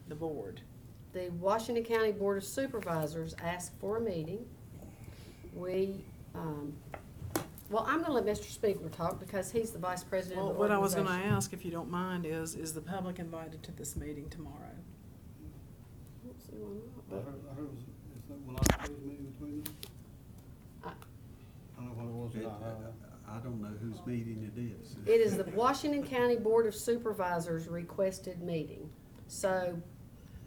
the board? The Washington County Board of Supervisors asked for a meeting. We, well, I'm gonna let Mr. Spiegler talk because he's the Vice President of Well, the what I was gonna organization. ask, if you don't mind, is the public invited to this meeting tomorrow? I don't see why not, I but- heard, is that one of those meeting between them? I- I don't know what it was about. I don't know whose meeting it is. It is the Washington County Board of Supervisors requested meeting. So,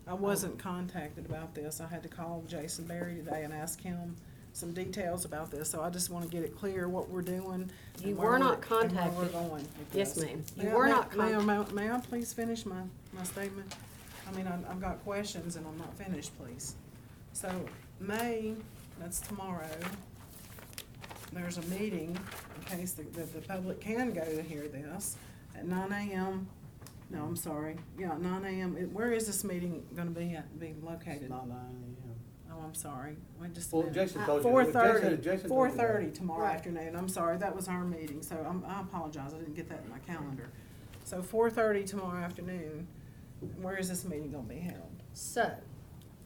I wasn't contacted about this. I had to call Jason Berry today and ask him some details about this, so I just wanna get it clear what we're doing. You and where were not and where contacted. we're going with yes, this. ma'am, May you I- were may- not may I- contacted. May I please finish my statement? I mean, I've got questions and I'm not finished, please. So, May, that's tomorrow, there's a meeting, in case the public can go to hear this, at 9 a.m. No, I'm sorry, yeah, 9 a.m. Where is this meeting gonna be located? It's not 9 a.m. Oh, I'm sorry, wait just a Well, minute. Jason told you. 4:30, Jason told you 4:30 that. tomorrow Right. afternoon, I'm sorry, that was our meeting, so I apologize, I didn't get that in my calendar. So 4:30 tomorrow afternoon, where is this meeting gonna be held? So,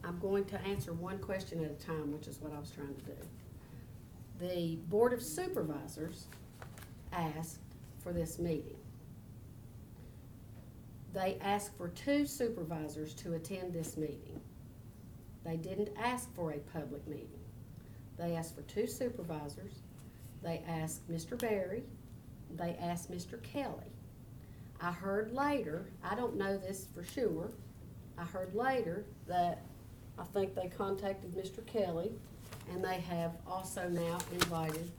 I'm going to answer one question at a time, which is what I was trying to do. The Board of Supervisors asked for this meeting. They asked for 2 supervisors to attend this meeting. They didn't ask for a public meeting. They asked for 2 supervisors. They asked Mr. Berry. They asked Mr. Kelly. I heard later, I don't know this for sure, I heard later that I think they contacted Mr. Kelly, and they have also now invited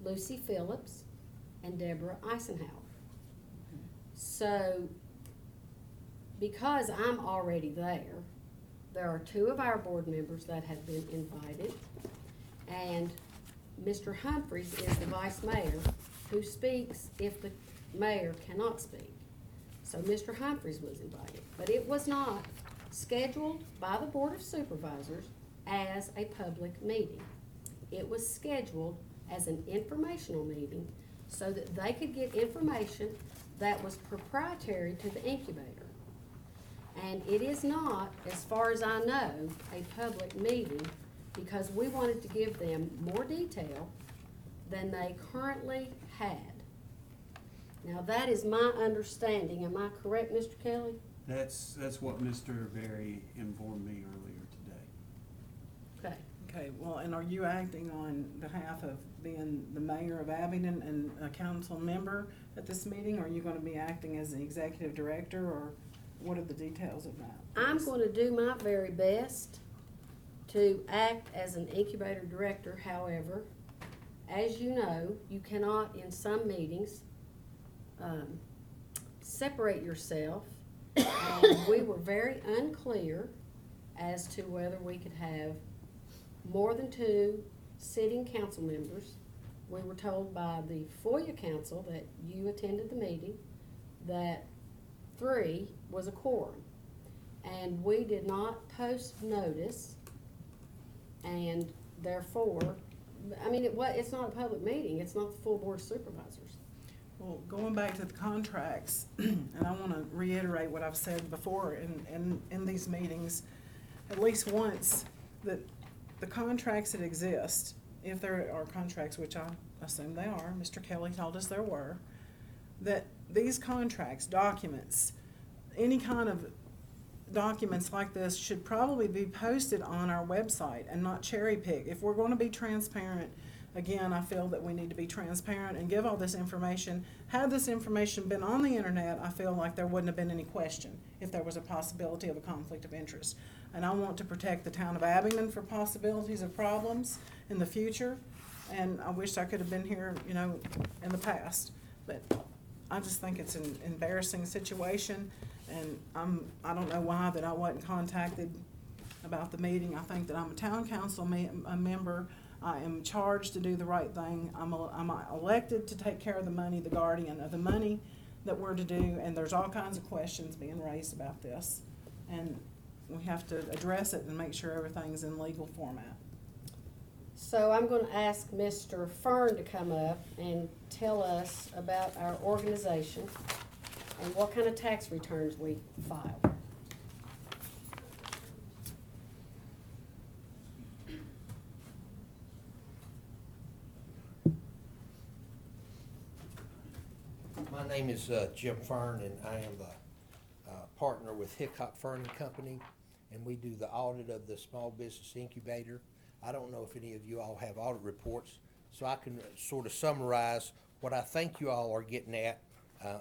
Lucy Phillips and Deborah Eisenhower. So, because I'm already there are 2 of our board members that have been invited, and Mr. Humphreys is the vice mayor who speaks if the mayor cannot speak. So Mr. Humphreys was invited, but it was not scheduled by the Board of Supervisors as a public meeting. It was scheduled as an informational meeting so that they could get information that was proprietary to the incubator. And it is not, as far as I know, a public meeting because we wanted to give them more detail than they currently had. Now, that is my understanding. Am I correct, Mr. Kelly? That's what Mr. Berry informed me earlier today. Okay. Okay, well, and are you acting on behalf of being the mayor of Abingdon and a council member at this meeting? Or are you gonna be acting as the executive director, or what are the details of that? I'm going to do my very best to act as an incubator director. However, as you know, you cannot in some meetings separate yourself. And we were very unclear as to whether we could have more than 2 sitting council members. We were told by the FOIA council that you attended the meeting that 3 was a quorum. And we did not post notice, and therefore, I mean, it's not a public meeting, it's not the full board of supervisors. Well, going back to the contracts, and I wanna reiterate what I've said before in these meetings, at least once, that the contracts that exist, if there are contracts, which I assume they are, Mr. Kelly told us there were, that these contracts, documents, any kind of documents like this should probably be posted on our website and not cherry pick. If we're gonna be transparent, again, I feel that we need to be transparent and give all this information. Had this information been on the internet, I feel like there wouldn't have been any question if there was a possibility of a conflict of interest. And I want to protect the town of Abingdon for possibilities of problems in the future. And I wish I could have been here, you know, in the past. But I just think it's an embarrassing situation, and I don't know why that I wasn't contacted about the meeting. I think that I'm a town council a member. I am charged to do the right thing. I'm elected to take care of the money, the guardian of the money that we're to do, and there's all kinds of questions being raised about this. And we have to address it and make sure everything's in legal format. So I'm gonna ask Mr. Fern to come up and tell us about our organization and what kind of tax returns we file. My name is Jim Fern, and I am the partner with Hickok Fern and Company, and we do the audit of the Small Business Incubator. I don't know if any of you all have audit reports, so I can sort of summarize what I think you all are getting at.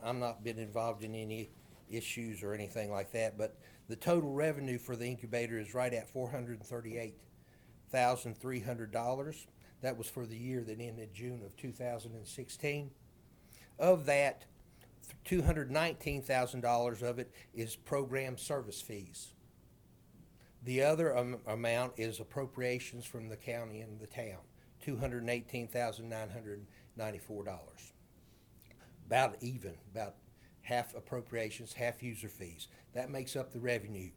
I'm not been involved in any issues or anything like that, but The total revenue for the incubator is right at $438,300. That was for the year that ended June of 2016. Of that, $219,000 of it is program service fees. The other amount is appropriations from the county and the town, $218,994. About even, about half appropriations, half user fees. That makes up the revenue.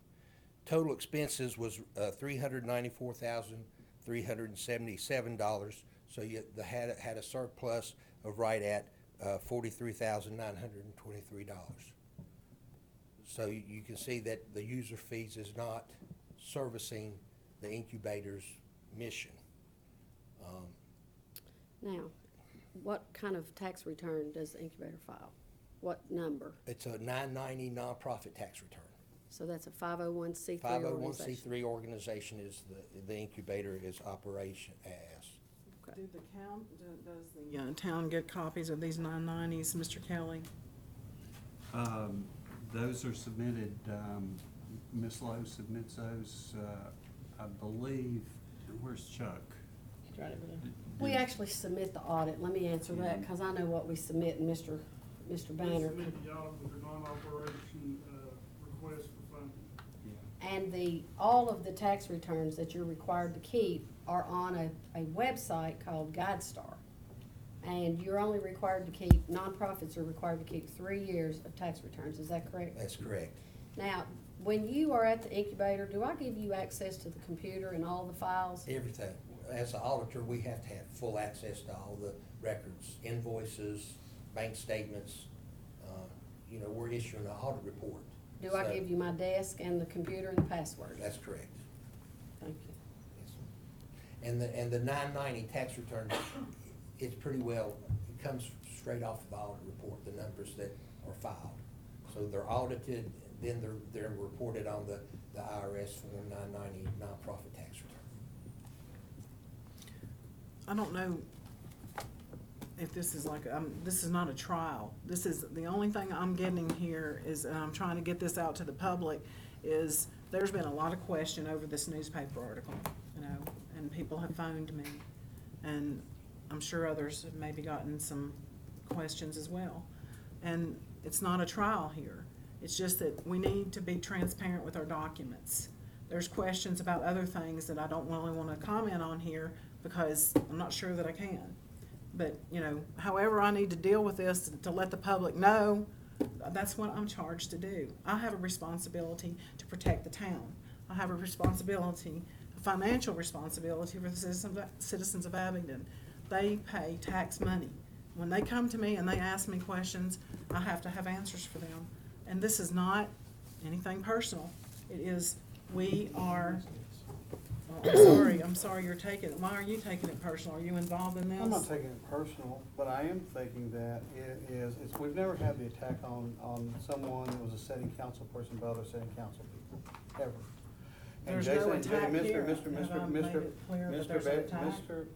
Total expenses was $394,377, so you had a surplus of right at $43,923. So you can see that the user fees is not servicing the incubator's mission. Now, what kind of tax return does the incubator file? What number? It's a 990 nonprofit tax return. So that's a 501c3 organization? 501c3 organization is the incubator is operation as. Okay. Does the town get copies of these 990s, Mr. Kelly? Those are submitted, Ms. Lowe submits those, I believe, where's Chuck? We actually submit the audit. Let me answer that, because I know what we submit, and Mr. Banner. We submit the audit with the non-operation request for funding. And all of the tax returns that you're required to keep are on a website called GuideStar. And you're only required to keep, nonprofits are required to keep 3 years of tax returns. Is that correct? That's correct. Now, when you are at the incubator, do I give you access to the computer and all the files? Everything. As an auditor, we have to have full access to all the records, invoices, bank statements. We're issuing an audit report. Do I give you my desk and the computer and the password? That's correct. Thank you. Yes. And the 990 tax return, it's pretty well, it comes straight off of the audit report, the numbers that are filed. So they're audited, then they're reported on the IRS Form 990 nonprofit tax return. I don't know if this is this is not a trial. This is, the only thing I'm getting here is, and I'm trying to get this out to the public, is there's been a lot of question over this newspaper article, and people have phoned me. And I'm sure others have maybe gotten some questions as well. And it's not a trial here. It's just that we need to be transparent with our documents. There's questions about other things that I don't really want to comment on here because I'm not sure that I can. But, however I need to deal with this to let the public know, that's what I'm charged to do. I have a responsibility to protect the town. I have a responsibility, a financial responsibility for the citizens of Abingdon. They pay tax money. When they come to me and they ask me questions, I have to have answers for them. And this is not anything personal. It is, we are, I'm sorry you're taking it. Why are you taking it personal? Are you involved in this? I'm not taking it personal, but I am thinking that we've never had the attack on someone that was a sitting council person by other sitting council people, ever. And There's no attack here.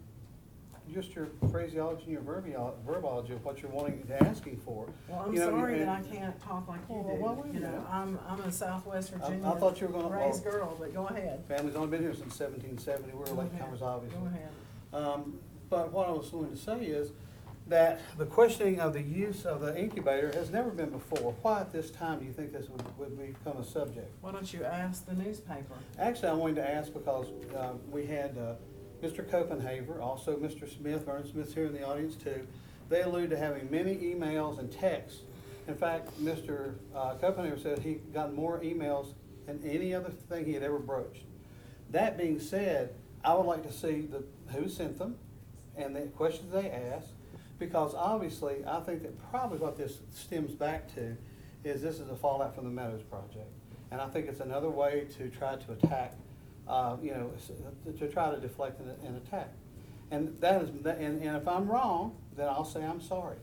Just your phraseology and your verbiology of what you're wanting to asking for. Well, I'm sorry that I can't talk like you do. Well, wait a minute. I'm a Southwest Virginia I thought you were gonna- raised girl, but go ahead. Family's only been here since 1770, we're late comers, obviously. Go ahead. But what I was going to say is that the questioning of the use of the incubator has never been before. Why at this time do you think this would become a subject? Why don't you ask the newspaper? Actually, I wanted to ask because we had Mr. Copenhaver, also Mr. Smith, Ernest Smith's here in the audience too. They allude to having many emails and texts. In fact, Mr. Copenhaver said he got more emails than any other thing he had ever broached. That being said, I would like to see who sent them and the questions they asked, because obviously I think that probably what this stems back to is this is a fallout from the Meadows project. And I think it's another way to try to attack, to try to deflect an attack. And and if I'm wrong, then I'll say I'm sorry.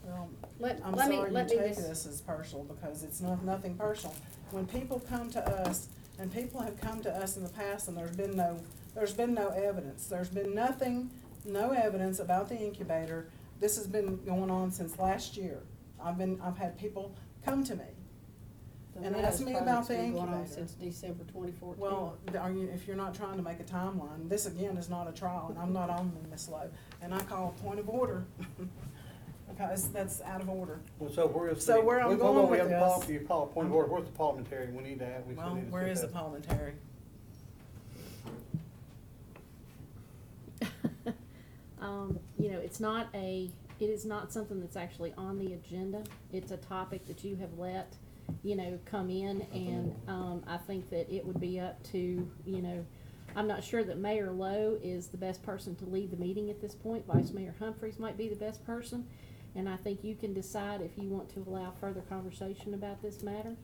Well, Let sorry me you take just- this as personal, because it's nothing personal. When people come to us, and people have come to us in the past, and there's been no evidence. There's been no evidence about the incubator. This has been going on since last year. I've had people come to me. And That ask me about project's the been going on incubator. since December 2014. Well, are you, if you're not trying to make a timeline, this again is not a trial, and I'm not on them, Ms. Lowe. And I call point of order, because that's out of order. Well, so where is? So the- where I'm we- going we with have the this- You call a point of order, where's the parliamentary, we need to have, we still Well, need to. where sit is the that. parliamentary? It is not something that's actually on the agenda. It's a topic that you have let, come in, and, I think that it would be up to, I'm not sure that Mayor Lowe is the best person to lead the meeting at this point. Vice Mayor Humphreys might be the best person, and I think you can decide if you want to allow further conversation about this matter,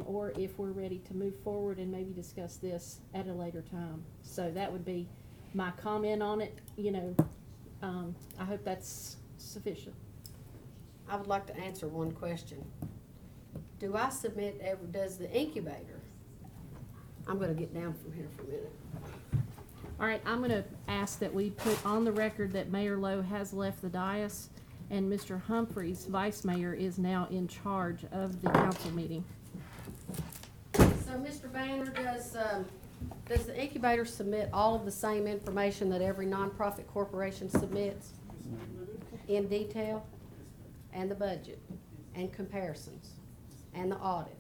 or if we're ready to move forward and maybe discuss this at a later time. So that would be my comment on it, I hope that's sufficient. I would like to answer one question. Do I submit does the incubator, I'm gonna get down from here for a minute. All right, I'm gonna ask that we put on the record that Mayor Lowe has left the dais, and Mr. Humphreys, Vice Mayor, is now in charge of the council meeting. So, Mr. Banner, does the incubator submit all of the same information that every nonprofit corporation submits in detail? And the budget, and comparisons, and the audit?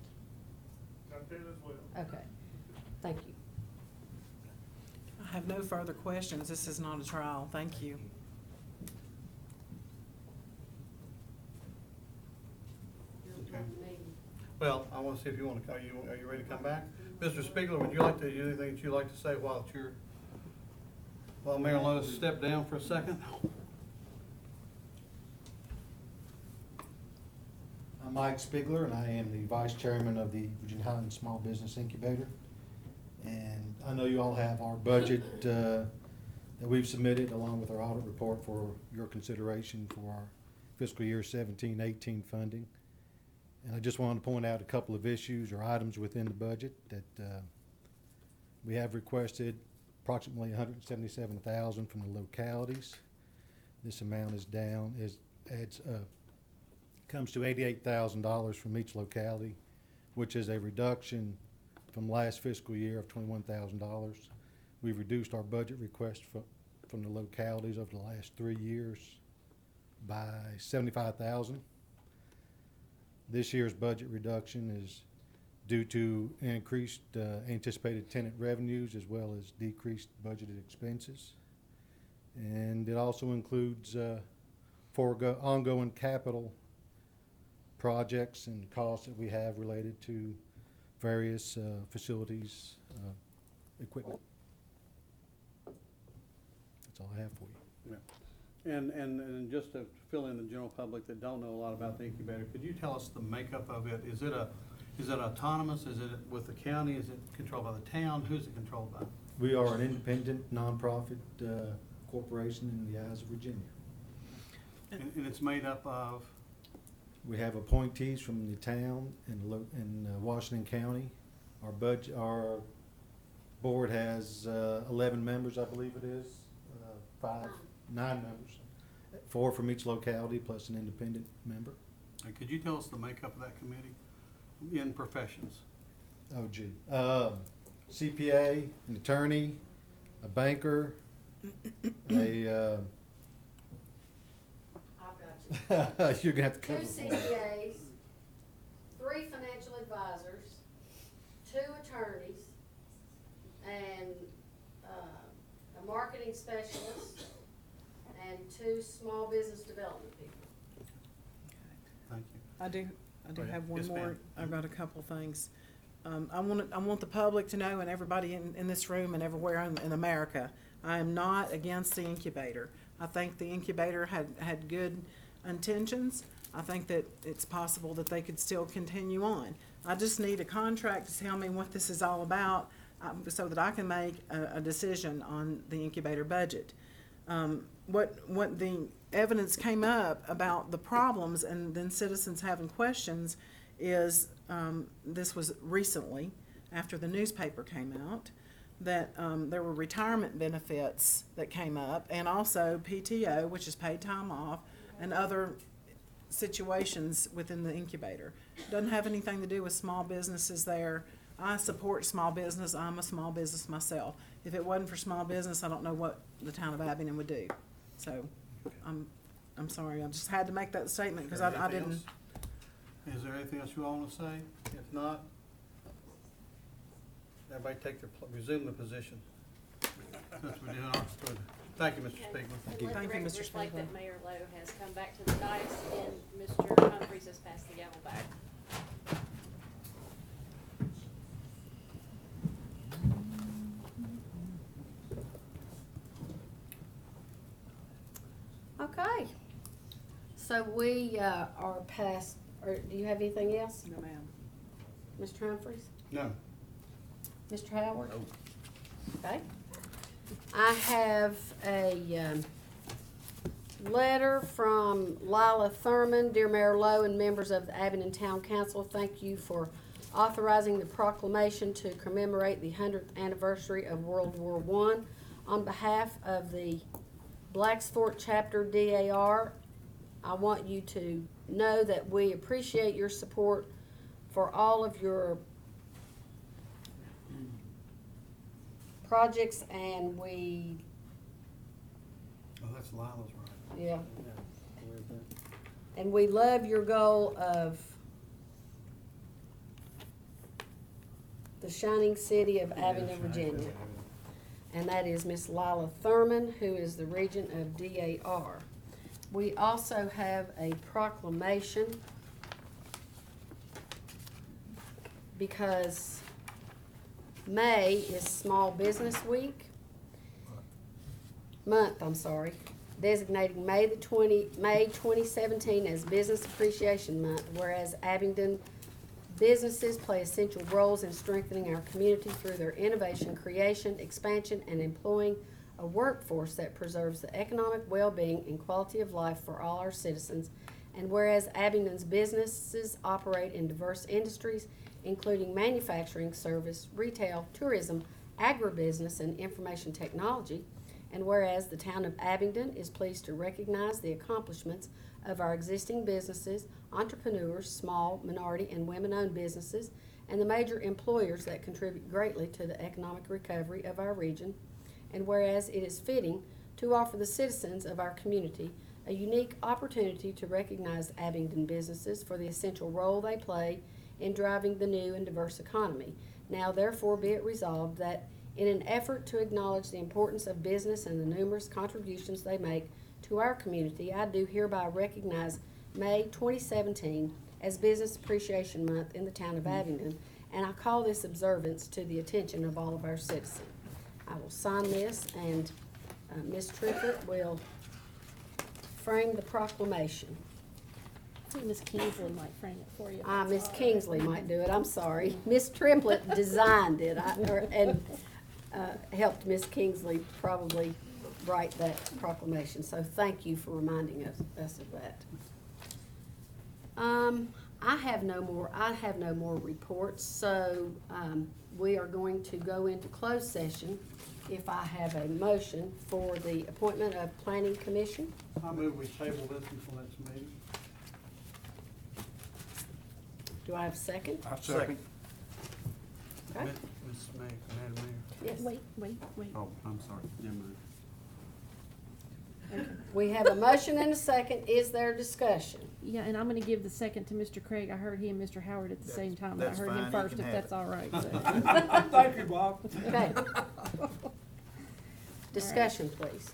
Okay, thank you. I have no further questions. This is not a trial. Thank you. Well, I wanna see if you wanna, are you ready to come back? Mr. Spiegler, would you like to, anything that you'd like to say while Mayor Lowe step down for a second? I'm Mike Spiegler, and I am the Vice Chairman of the Virginia Highlands Small Business Incubator. And I know you all have our budget that we've submitted along with our audit report for your consideration for our fiscal year 17-18 funding. And I just wanted to point out a couple of issues or items within the budget that we have requested approximately $177,000 from the localities. This amount is down, comes to $88,000 from each locality, which is a reduction from last fiscal year of $21,000. We've reduced our budget request from the localities over the last 3 years by $75,000. This year's budget reduction is due to increased anticipated tenant revenues as well as decreased budgeted expenses. And it also includes ongoing capital projects and costs that we have related to various facilities, equipment. That's all I have for you. Yeah. And just to fill in the general public that don't know a lot about the incubator, could you tell us the makeup of it? Is it autonomous? Is it with the county? Is it controlled by the town? Who's it controlled by? We are an independent, nonprofit corporation in the eyes of Virginia. And it's made up of? We have appointees from the town in Washington County. Our board has 11 members, I believe it is, 9 members. 4 from each locality plus an independent member. And could you tell us the makeup of that committee in professions? Oh, gee. CPA, an attorney, a banker, a, I've got you. you're gonna have to 2 cover. CPAs, 3 financial advisors, 2 attorneys, and a marketing specialist, and 2 small business development people. Thank you. I do Go ahead. have one Yes, more. ma'am. I've got a couple things. I want the public to know, and everybody in this room and everywhere in America, I am not against the incubator. I think the incubator had good intentions. I think that it's possible that they could still continue on. I just need a contract to tell me what this is all about, so that I can make a decision on the incubator budget. What the evidence came up about the problems and then citizens having questions is, this was recently, after the newspaper came out, that there were retirement benefits that came up, and also PTO, which is paid time off, and other situations within the incubator. Doesn't have anything to do with small businesses there. I support small business. I'm a small business myself. If it wasn't for small business, I don't know what the town of Abingdon would do. So, I'm sorry, I just had to make that statement because I Anything didn't. else? Is there anything else you all want to say? If not, everybody take their, resume the position. Since we're doing our, thank you, Mr. Spiegel. Thank you, Mr. reflect Spiegel. that Mayor Lowe has come back to the dais and Mr. Humphries has passed the gavel back. Okay. So we are past, or do you have anything else? No, ma'am. Mr. Humphries? No. Mr. Howard? Okay. I have a letter from Lila Thurman. Dear Mayor Lowe and members of the Abingdon Town Council, thank you for authorizing the proclamation to commemorate the 100th anniversary of World War I. On behalf of the Blacksfort Chapter DAR, I want you to know that we appreciate your support for all of your projects, and we, Oh, that's Lila's right. yeah, Yeah. Where is that? and we love your goal of the shining city of Abingdon, Virginia. And that is Miss Lila Thurman, who is the regent of DAR. We also have a proclamation because May is Small Business Week. Month, I'm sorry, designating May 2017 as Business Appreciation Month, whereas Abingdon businesses play essential roles in strengthening our community through their innovation, creation, expansion, and employing a workforce that preserves the economic well-being and quality of life for all our citizens. And whereas Abingdon's businesses operate in diverse industries, including manufacturing, service, retail, tourism, agribusiness, and information technology. And whereas the town of Abingdon is pleased to recognize the accomplishments of our existing businesses, entrepreneurs, small, minority, and women-owned businesses, and the major employers that contribute greatly to the economic recovery of our region. And whereas it is fitting to offer the citizens of our community a unique opportunity to recognize Abingdon businesses for the essential role they play in driving the new and diverse economy. Now therefore be it resolved that in an effort to acknowledge the importance of business and the numerous contributions they make to our community, I do hereby recognize May 2017 as Business Appreciation Month in the town of Abingdon, and I call this observance to the attention of all of our citizens. I will sign this, and Ms. Triplett will frame the proclamation. I think Ms. Kingsley might frame it for you. Miss Kingsley might do it, I'm sorry. Miss Triplett designed it, and helped Miss Kingsley probably write that proclamation, so thank you for reminding us of that. I have no more reports, so we are going to go into closed session. If I have a motion for the appointment of Planning Commission. I move we table this until next meeting. Do I have a second? I second. Okay. Ms. Madam Mayor? Yes. Wait. Oh, I'm sorry. Never mind. We have a motion and a second. Is there discussion? Yeah, and I'm gonna give the second to Mr. Craig. I heard he and Mr. Howard at the same time, but I that's heard fine. him He first, can if have that's it. all right. Thank you, Bob. Okay. Discussion, please.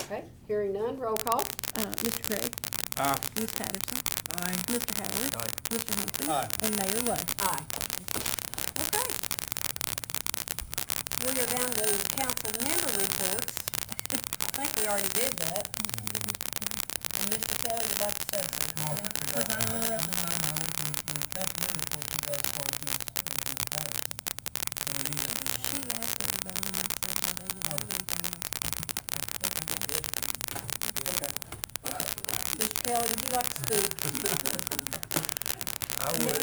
Okay, hearing none, roll call. Mr. Craig? Aye. Ms. Patterson? Aye. Mr. Howard? Aye. Mr. Humphrey? Aye. And Mayor Lowe? Aye. Okay. We are down to council member reports. I think we already did that. And Mr. Kelly would like to say something. She asked everybody and they said that they didn't have anything. Mr. Kelly, would you like to speak?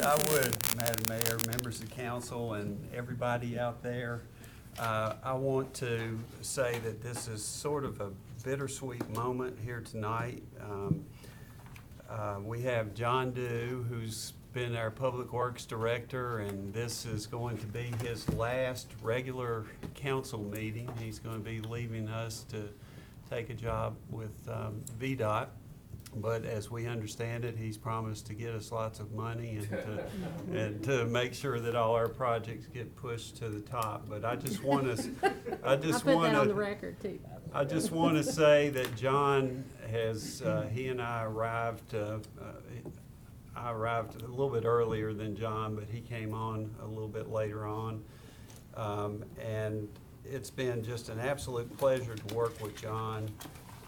I would, Madam Mayor, members of council, and everybody out there. I want to say that this is sort of a bittersweet moment here tonight. We have John Dew, who's been our Public Works Director, and this is going to be his last regular council meeting. He's going to be leaving us to take a job with VDOT. But as we understand it, he's promised to get us lots of money and to make sure that all our projects get pushed to the top. But I just want to, I put that on the record too. I just want to say that John has, he and I arrived a little bit earlier than John, but he came on a little bit later on. And it's been just an absolute pleasure to work with John.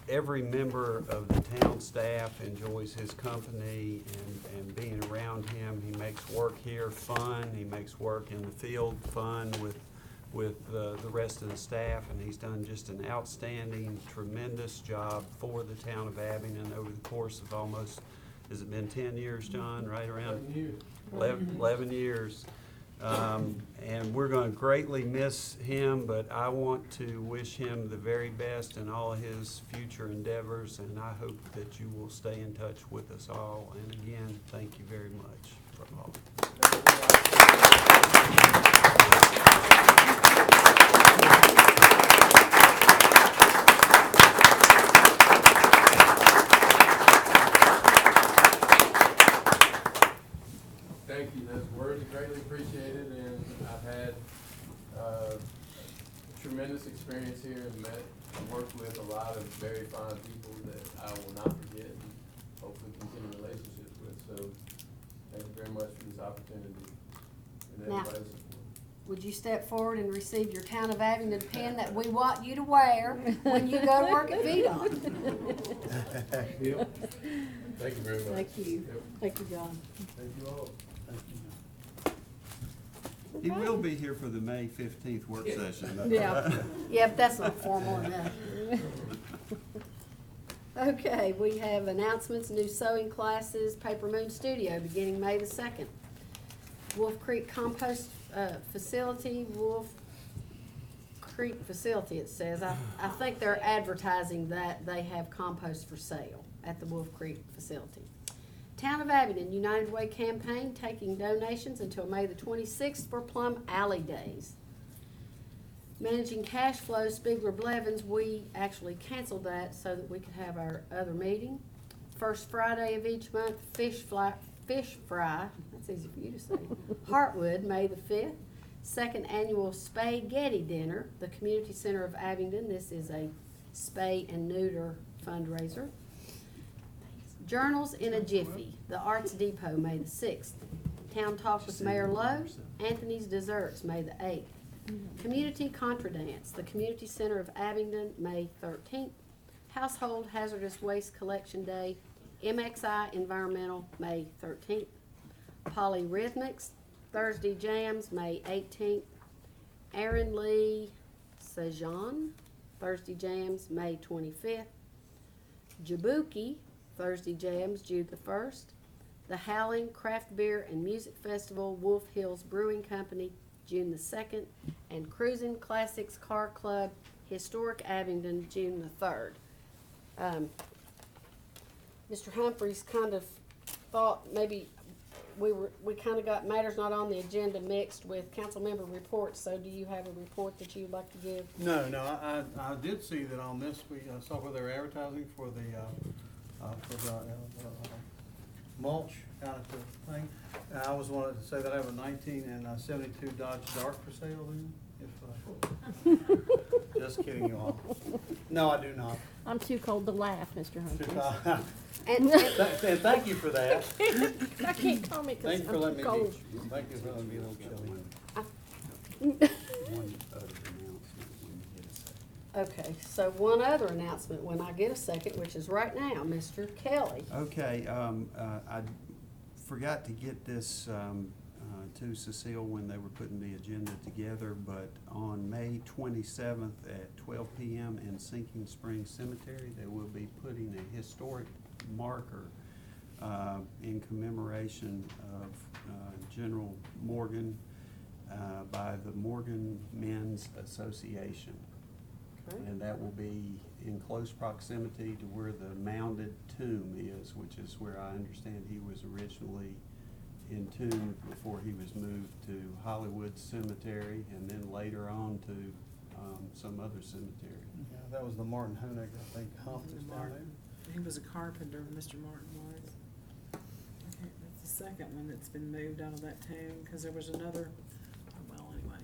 Every member of the town staff enjoys his company and being around him. He makes work here fun. He makes work in the field fun with the rest of the staff, and he's done just an outstanding, tremendous job for the town of Abingdon over the course of almost, has it been 10 years, John? Right around 11 years. And we're going to greatly miss him, but I want to wish him the very best in all of his future endeavors, and I hope that you will stay in touch with us all. And again, thank you very much for all. Thank you. Those words are greatly appreciated, and I've had tremendous experience here and met and worked with a lot of very fine people that I will not forget and hopefully continue relationships with. So thank you very much for this opportunity and everybody's support. Would you step forward and receive your Town of Abingdon pin that we want you to wear when you go to work at VDOT? Yep. Thank you very much. Thank you. Yep. Thank you, John. Thank you all. He will be here for the May 15th work session. Yeah, yeah, but that's not formal enough. Okay, we have announcements, new sewing classes, Paper Moon Studio beginning May the 2nd. Wolf Creek Compost Facility, Wolf Creek Facility, it says. I think they're advertising that they have compost for sale at the Wolf Creek facility. Town of Abingdon United Way campaign taking donations until May the 26th for Plum Alley Days. Managing cash flow, Spiegler Blevins, we actually canceled that so that we could have our other meeting. First Friday of each month, fish fry, that's easy for you to say, Heartwood, May the 5th. Second annual Spay-Getty Dinner, the Community Center of Abingdon. This is a spay and neuter fundraiser. Journals in a Jiffy, the Arts Depot, May the 6th. Town Talk with Mayor Lowe, Anthony's Desserts, May the 8th. Community Contra Dance, the Community Center of Abingdon, May 13th. Household Hazardous Waste Collection Day, MXI Environmental, May 13th. Polyrhythmics, Thursday Jams, May 18th. Aaron Lee Sajan, Thursday Jams, May 25th. Jabuki, Thursday Jams, June the 1st. The Howling Craft Beer and Music Festival, Wolf Hills Brewing Company, June the 2nd. And Cruisin' Classics Car Club, Historic Abingdon, June the 3rd. Mr. Humphreys kind of thought maybe we kind of got matters not on the agenda mixed with council member reports, so do you have a report that you'd like to give? No, I did see that on this, we saw where they were advertising for the mulch out at the thing. I was wanted to say that I have a 19 and 72 Dodge Dart for sale then. Just kidding you all. No, I do not. I'm too cold to laugh, Mr. Humphries. And thank you for that. I can't comment because Thank you for I'm letting too me cold. thank you for letting me be a little chilly. One other announcement when you get a second. Okay, so one other announcement when I get a second, which is right now, Mr. Kelly. Okay, I forgot to get this to Cecile when they were putting the agenda together, but on May 27th at 12 p.m. in Sinking Spring Cemetery, they will be putting a historic marker in commemoration of General Morgan by the Morgan Men's Association. Okay. And that will be in close proximity to where the mounded tomb is, which is where I understand he was originally entombed before he was moved to Hollywood Cemetery and then later on to some other cemetery. Yeah, that was the Martin Honecker, I think, hump that's down there. He was a carpenter, Mr. Martin was. Okay, that's the second one that's been moved out of that tomb, because there was another, well, anyway.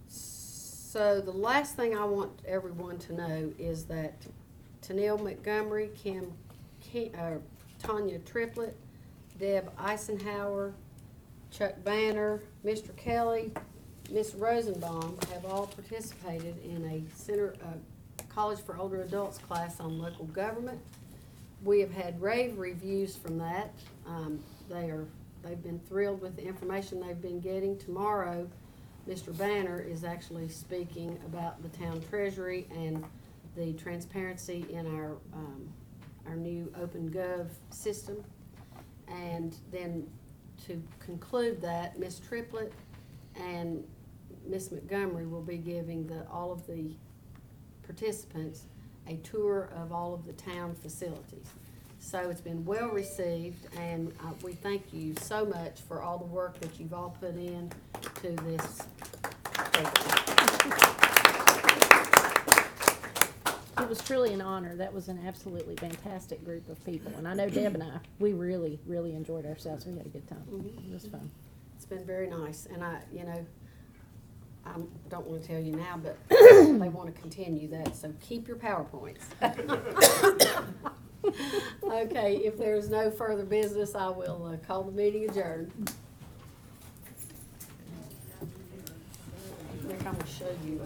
So the last thing I want everyone to know is that Tennille Montgomery, Tanya Triplett, Deb Eisenhower, Chuck Banner, Mr. Kelly, Ms. Rosenbaum have all participated in a College for Older Adults class on local government. We have had rave reviews from that. They've been thrilled with the information they've been getting. Tomorrow, Mr. Banner is actually speaking about the town treasury and the transparency in our new OpenGov system. And then to conclude that, Ms. Triplett and Ms. Montgomery will be giving all of the participants a tour of all of the town facilities. So it's been well received, and we thank you so much for all the work that you've all put in to this program. It was truly an honor. That was an absolutely fantastic group of people. And I know Deb and I, we really, really enjoyed ourselves. We had a good time. It was fun. It's been very nice, and I don't want to tell you now, but they want to continue that, so keep your PowerPoints. Okay, if there's no further business, I will call the meeting adjourned. Nick, I'm going to show you.